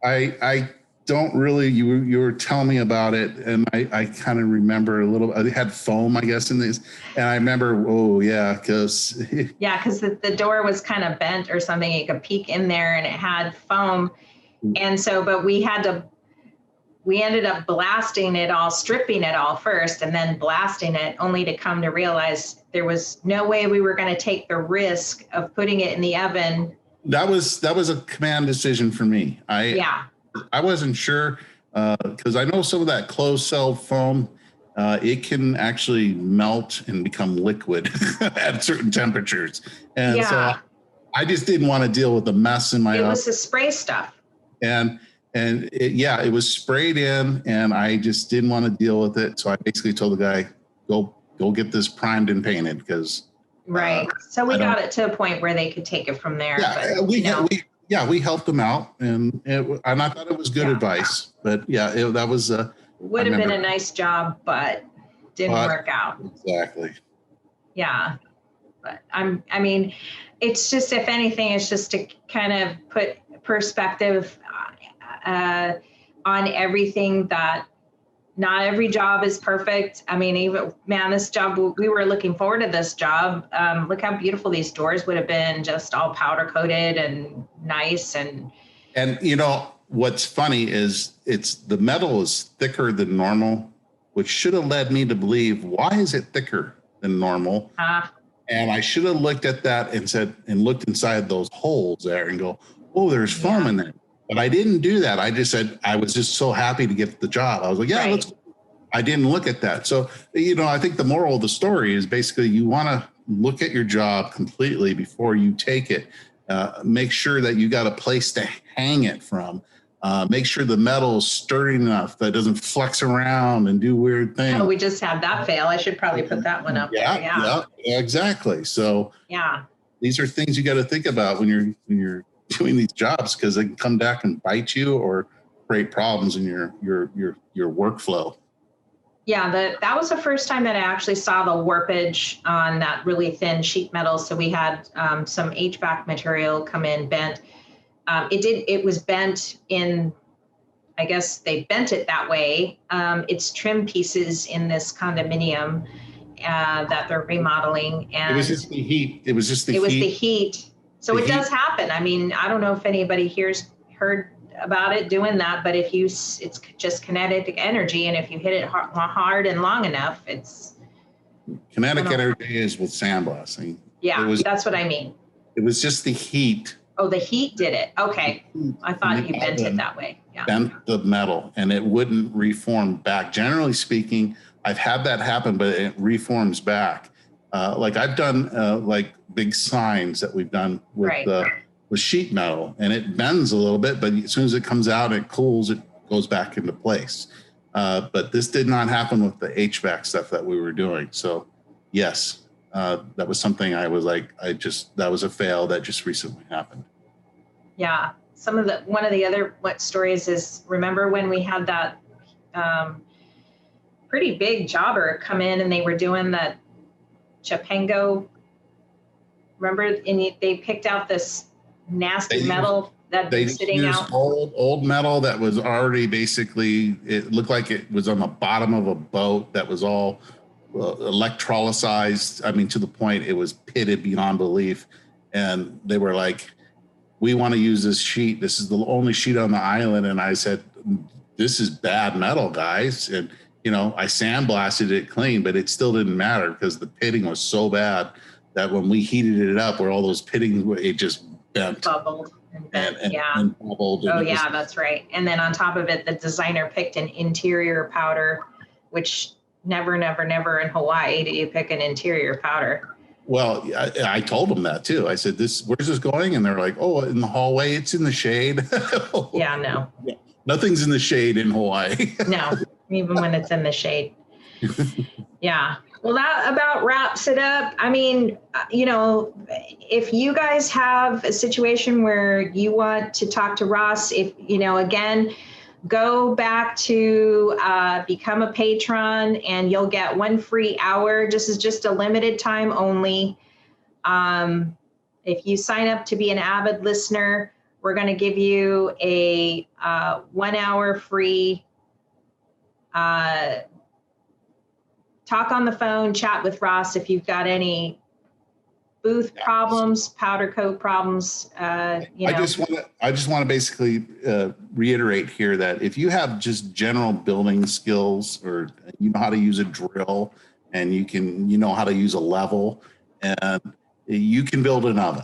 I don't really. You were telling me about it, and I kind of remember a little. It had foam, I guess, in this, and I remember. Oh yeah, because the door was kind of bent or something. You could peek in there, and it had foam, and so, but we ended up blasting it all, stripping it all first, and then blasting it, only to come to realize there was no way we were going to take the risk of putting it in the oven. That was a command decision for me. I wasn't sure because I know some of that closed cell foam, it can actually melt and become liquid at certain temperatures, and so I just didn't want to deal with the mess in my oven. It was the spray stuff, and it was sprayed in, and I just didn't want to deal with it. So I basically told the guy, go get this primed and painted because. Right. So we got it to a point where they could take it from there. Yeah, but, we helped them out, and I thought it was good advice. But that was would have been a nice job, but didn't work out. Exactly. Yeah, but I mean, it's just, if anything, it's just to kind of put perspective on everything, that not every job is perfect. I mean, this job, we were looking forward to this job. Look how beautiful these doors would have been, just all powder coated and nice. And you know, what's funny is the metal is thicker than normal, which should have led me to believe, why is it thicker than normal? And I should have looked at that and looked inside those holes there and go, oh, there's foam in there. But I didn't do that. I just said, I was just so happy to get the job. I was like, yeah, let's. I didn't look at that. So, I think the moral of the story is basically you want to look at your job completely before you take it. Make sure that you got a place to hang it from. Make sure the metal is sturdy enough that it doesn't flex around and do weird things. Oh, we just had that fail. I should probably put that one up. Yeah, exactly. So these are things you got to think about when you're doing these jobs, because they can come back and bite you or create problems in your workflow. Yeah, that was the first time that I actually saw the warpage on that really thin sheet metal. So we had some HVAC material come in bent. It was bent in, I guess they bent it that way. It's trim pieces in this condominium that they're remodeling. And it was just the heat. It was the heat. So it does happen. I mean, I don't know if anybody heard about it doing that, but it's just kinetic energy. And if you hit it hard and long enough, it's. Kinetic energy is with sandblasting. Yeah, that's what I mean. It was just the heat. Oh, the heat did it. Okay. I thought you bent it that way. Yeah. Bent the metal and it wouldn't reform back. Generally speaking, I've had that happen, but it reforms back. Like I've done like big signs that we've done with sheet metal, and it bends a little bit, but as soon as it comes out, it cools, it goes back into place. But this did not happen with the HVAC stuff that we were doing. So yes, that was something I was like, that was a fail that just recently happened. Yeah. One of the other stories is, remember when we had that pretty big jobber come in and they were doing that Chapango, remember, and they picked out this nasty metal that was sitting out. Old metal that was already basically, it looked like it was on the bottom of a boat that was all electrolyzed. I mean, to the point it was pitted beyond belief. And they were like, we want to use this sheet. This is the only sheet on the island. And I said, this is bad metal, guys. And, I sandblasted it clean, but it still didn't matter because the pitting was so bad that when we heated it up, where all those pitting, it just bent. Bubbled and bent, and bubbled. Oh, yeah, that's right. And then on top of it, the designer picked an interior powder, which never in Hawaii do you pick an interior powder. Well, I told them that too. I said, where's this going? And they're like, oh, in the hallway, it's in the shade. Yeah, no. Nothing's in the shade in Hawaii. No, even when it's in the shade. Yeah. Well, that about wraps it up. I mean, if you guys have a situation where you want to talk to Ross, again, go back to become a patron and you'll get 1 free hour. This is just a limited time only. If you sign up to be an avid listener, we're going to give you a 1 hour free talk on the phone, chat with Ross if you've got any booth problems, powder coat problems. I just want to basically reiterate here that if you have just general building skills, or you know how to use a drill, and you know how to use a level, and you can build an oven.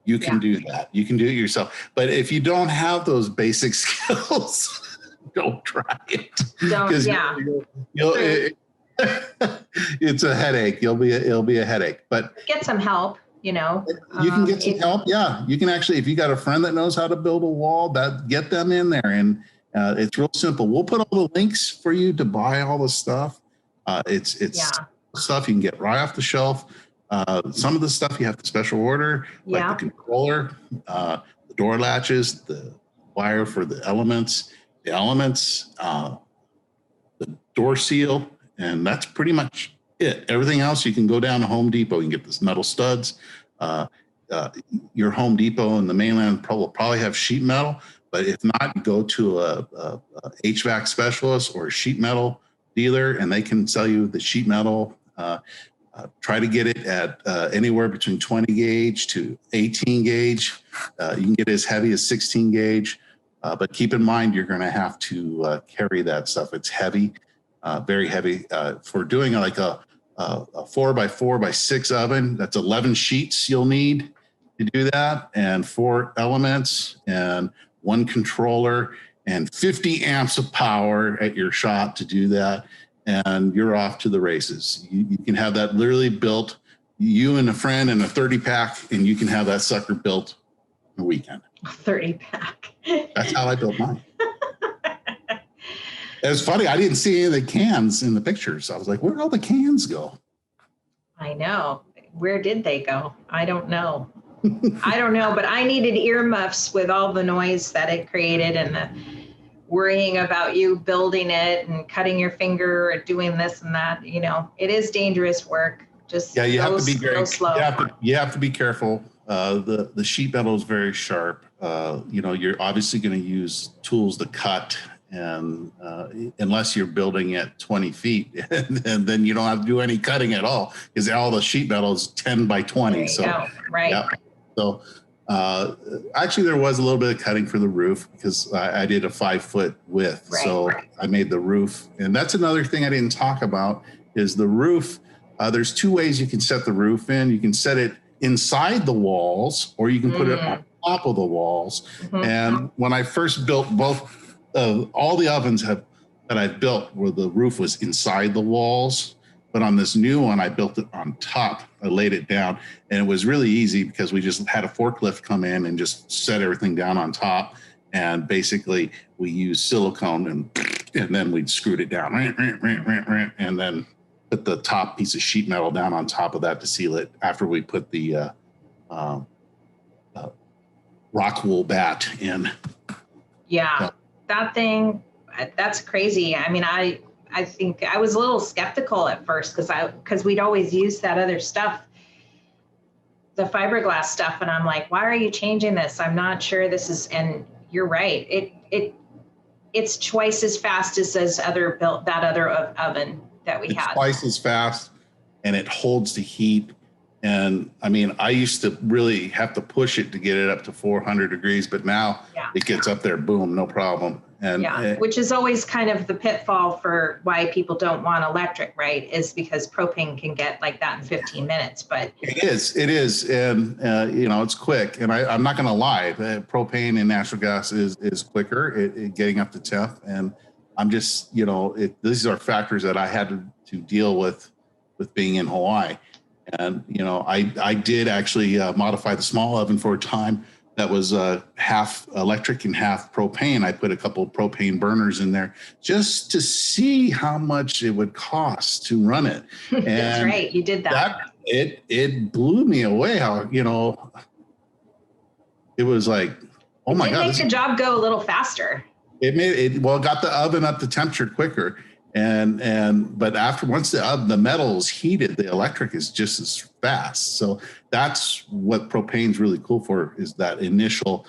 You can do that. You can do it yourself. But if you don't have those basic skills, don't try it. It's a headache. It'll be a headache. But get some help. You can get some help. Yeah, you can actually, if you got a friend that knows how to build a wall, get them in there, and it's real simple. We'll put all the links for you to buy all the stuff. It's stuff you can get right off the shelf. Some of the stuff you have to special order, like the controller, the door latches, the wire for the elements, the door seal, and that's pretty much it. Everything else, you can go down to Home Depot. You can get this metal studs. Your Home Depot in the mainland will probably have sheet metal, but if not, you go to a HVAC specialist or a sheet metal dealer, and they can sell you the sheet metal. Try to get it at anywhere between 20 gauge to 18 gauge. You can get as heavy as 16 gauge. But keep in mind, you're going to have to carry that stuff. It's heavy, very heavy. For doing like a 4x4x6 oven, that's 11 sheets you'll need to do that, and 4 elements and 1 controller and 50 amps of power at your shop to do that. And you're off to the races. You can have that literally built, you and a friend in a 30-pack, and you can have that sucker built in a weekend. 30-pack. That's how I built mine. It was funny. I didn't see any of the cans in the pictures. I was like, where'd all the cans go? I know. Where did they go? I don't know. I don't know, but I needed earmuffs with all the noise that it created and the worrying about you building it and cutting your finger or doing this and that. You know, it is dangerous work. Just you have to be go slow. You have to be careful. The sheet metal is very sharp. You're obviously going to use tools to cut, and unless you're building at 20 feet, and then you don't have to do any cutting at all because all the sheet metal is 10 by 20. Right. Yeah. So actually, there was a little bit of cutting for the roof because I did a 5-foot width. Right, so I made the roof, and that's another thing I didn't talk about is the roof. There's 2 ways you can set the roof in. You can set it inside the walls, or you can put it on top of the walls. Mm-hmm. And when I first built both, all the ovens that I've built where the roof was inside the walls, but on this new one, I built it on top. I laid it down, and it was really easy because we just had a forklift come in and just set everything down on top. And basically we used silicone and then we'd screwed it down and then put the top piece of sheet metal down on top of that to seal it after we put the rock wool bat in. Yeah, that thing, that's crazy. I mean, I think I was a little skeptical at first because we'd always used that other stuff, the fiberglass stuff. And I'm like, why are you changing this? I'm not sure this is, and you're right. It's twice as fast as that other oven that we had. It's twice as fast, and it holds the heat. And I mean, I used to really have to push it to get it up to 400 degrees, but now it gets up there, boom, no problem. And which is always kind of the pitfall for why people don't want electric, right? Is because propane can get like that in 15 minutes. But it is, and it's quick. And I'm not going to lie, propane and natural gas is quicker getting up to temp. And I'm just, these are factors that I had to deal with being in Hawaii. And, I did actually modify the small oven for a time that was half electric and half propane. I put a couple of propane burners in there just to see how much it would cost to run it. And that's right. You did that. It blew me away how, it was like, oh my God. It makes the job go a little faster. It got the oven up to temperature quicker. But once the metal is heated, the electric is just as fast. So that's what propane's really cool for, is that initial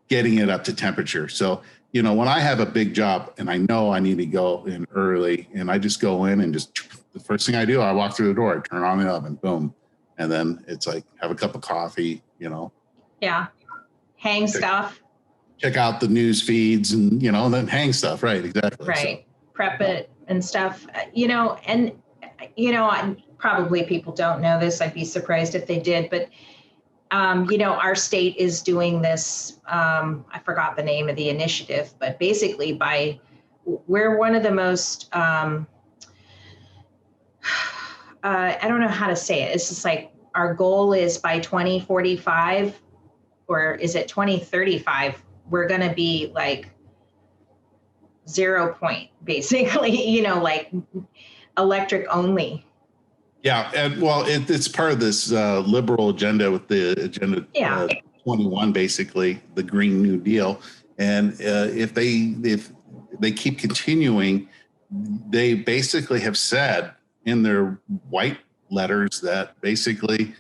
getting it up to temperature. So, when I have a big job and I know I need to go in early, and I just go in and the first thing I do, I walk through the door, I turn on the oven, boom. And then it's like, have a cup of coffee, Yeah. Hang stuff. Check out the news feeds and, then hang stuff. Right. Exactly. Right. So, prep it and stuff, probably people don't know this. I'd be surprised if they did, but, our state is doing this. I forgot the name of the initiative, but basically we're one of the most, I don't know how to say it. It's just like our goal is by 2045, or is it 2035? We're going to be like 0 point, basically, like electric only. Yeah. And it's part of this liberal agenda with the Agenda 21, basically the Green New Deal. And if they keep continuing, they basically have said in their white letters that basically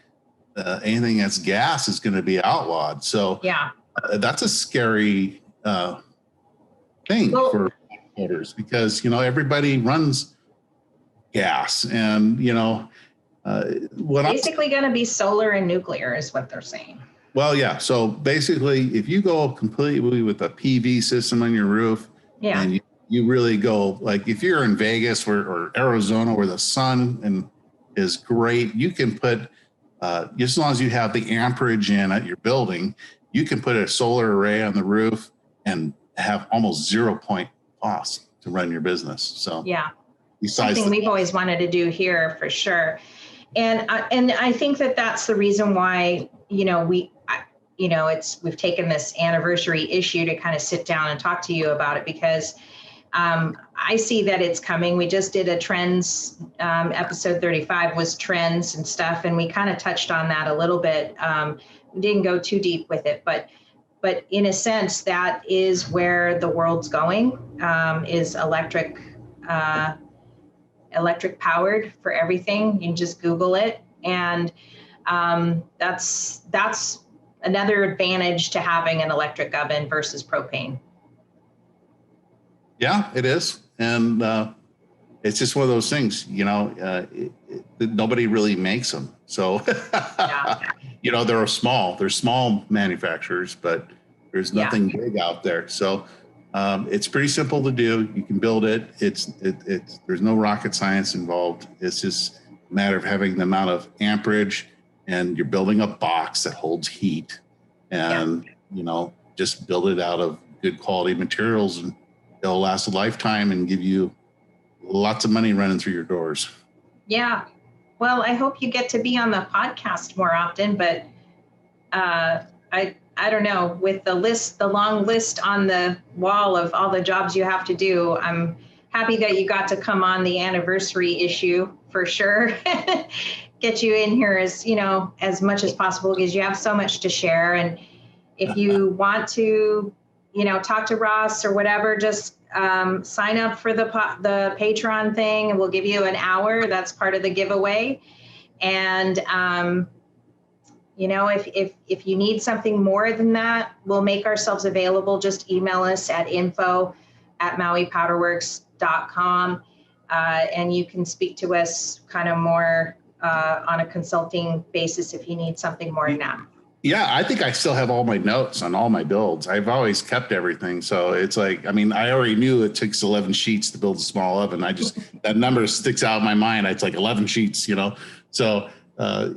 anything that's gas is going to be outlawed. So that's a scary thing for voters, because everybody runs gas, and basically going to be solar and nuclear is what they're saying. Well, yeah. So basically, if you go completely with a PV system on your roof, Yeah. and you really go, like if you're in Vegas or Arizona where the sun is great, you can put, just as long as you have the amperage in at your building, you can put a solar array on the roof and have almost 0 point cost to run your business. So yeah, besides something we've always wanted to do here for sure. And I think that that's the reason why, we've taken this anniversary issue to kind of sit down and talk to you about it, because I see that it's coming. We just did a trends, episode 35 was trends and stuff. And we kind of touched on that a little bit. We didn't go too deep with it, but in a sense, that is where the world's going, is electric powered for everything. You can just Google it. And that's another advantage to having an electric oven versus propane. Yeah, it is. And it's just one of those things, nobody really makes them. So, Yeah. they're small manufacturers, but there's nothing big out there. So it's pretty simple to do. You can build it. There's no rocket science involved. It's just a matter of having the amount of amperage, and you're building a box that holds heat, and, just build it out of good quality materials, and it'll last a lifetime and give you lots of money running through your doors. Yeah. Well, I hope you get to be on the podcast more often, but I don't know, with the long list on the wall of all the jobs you have to do, I'm happy that you got to come on the anniversary issue for sure. Get you in here as much as possible, because you have so much to share. And if you want to, talk to Ross or whatever, just sign up for the Patreon thing, and we'll give you an hour. That's part of the giveaway. And, if you need something more than that, we'll make ourselves available. Just email us at info@mauipowderworks.com. And you can speak to us kind of more on a consulting basis if you need something more than that. Yeah, I think I still have all my notes on all my builds. I've always kept everything. So it's like, I already knew it takes 11 sheets to build a small oven. That number sticks out in my mind. It's like 11 sheets, So I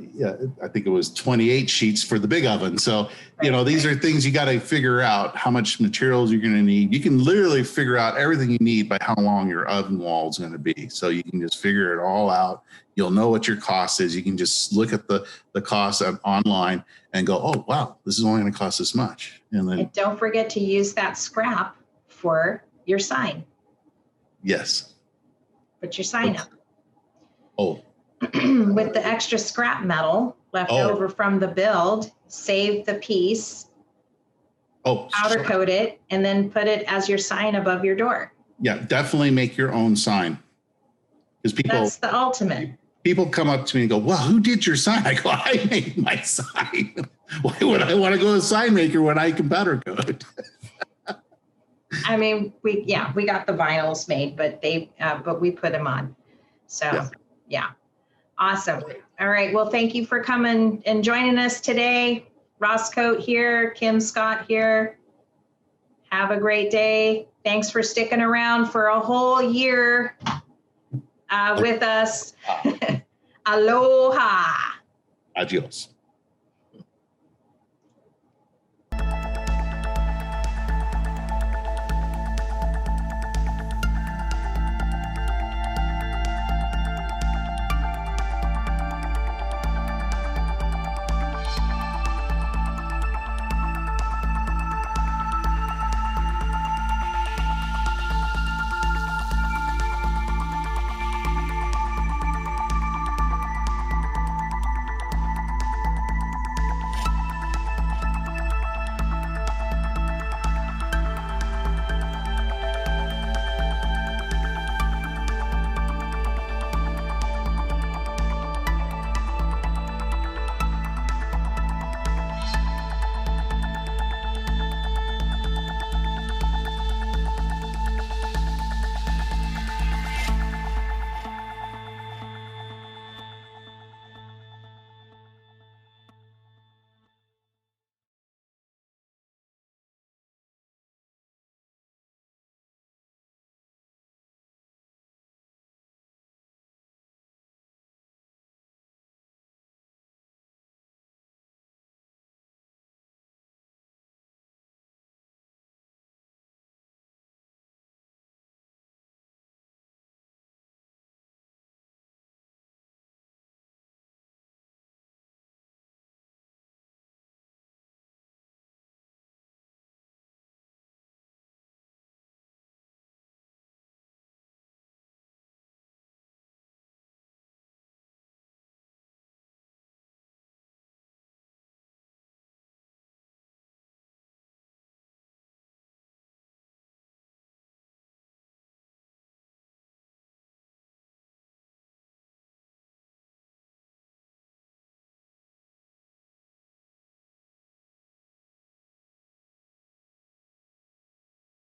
think it was 28 sheets for the big oven. So, these are things you got to figure out how much materials you're going to need. You can literally figure out everything you need by how long your oven wall is going to be. So you can just figure it all out. You'll know what your cost is. You can just look at the cost online and go, oh, wow, this is only going to cost this much. And don't forget to use that scrap for your sign. Yes. Put your sign up. Oh. With the extra scrap metal left over from the build, save the piece, powder coat it, and then put it as your sign above your door. Yeah, definitely make your own sign. Because that's the ultimate. People come up to me and go, well, who did your sign? I go, I made my sign. Why would I want to go to a sign maker when I can powder coat? We got the vinyls made, but we put them on. So yeah. Awesome. All right. Well, thank you for coming and joining us today. Ross Coate here, Kim Scott here. Have a great day. Thanks for sticking around for a whole year with us. Aloha. Adios.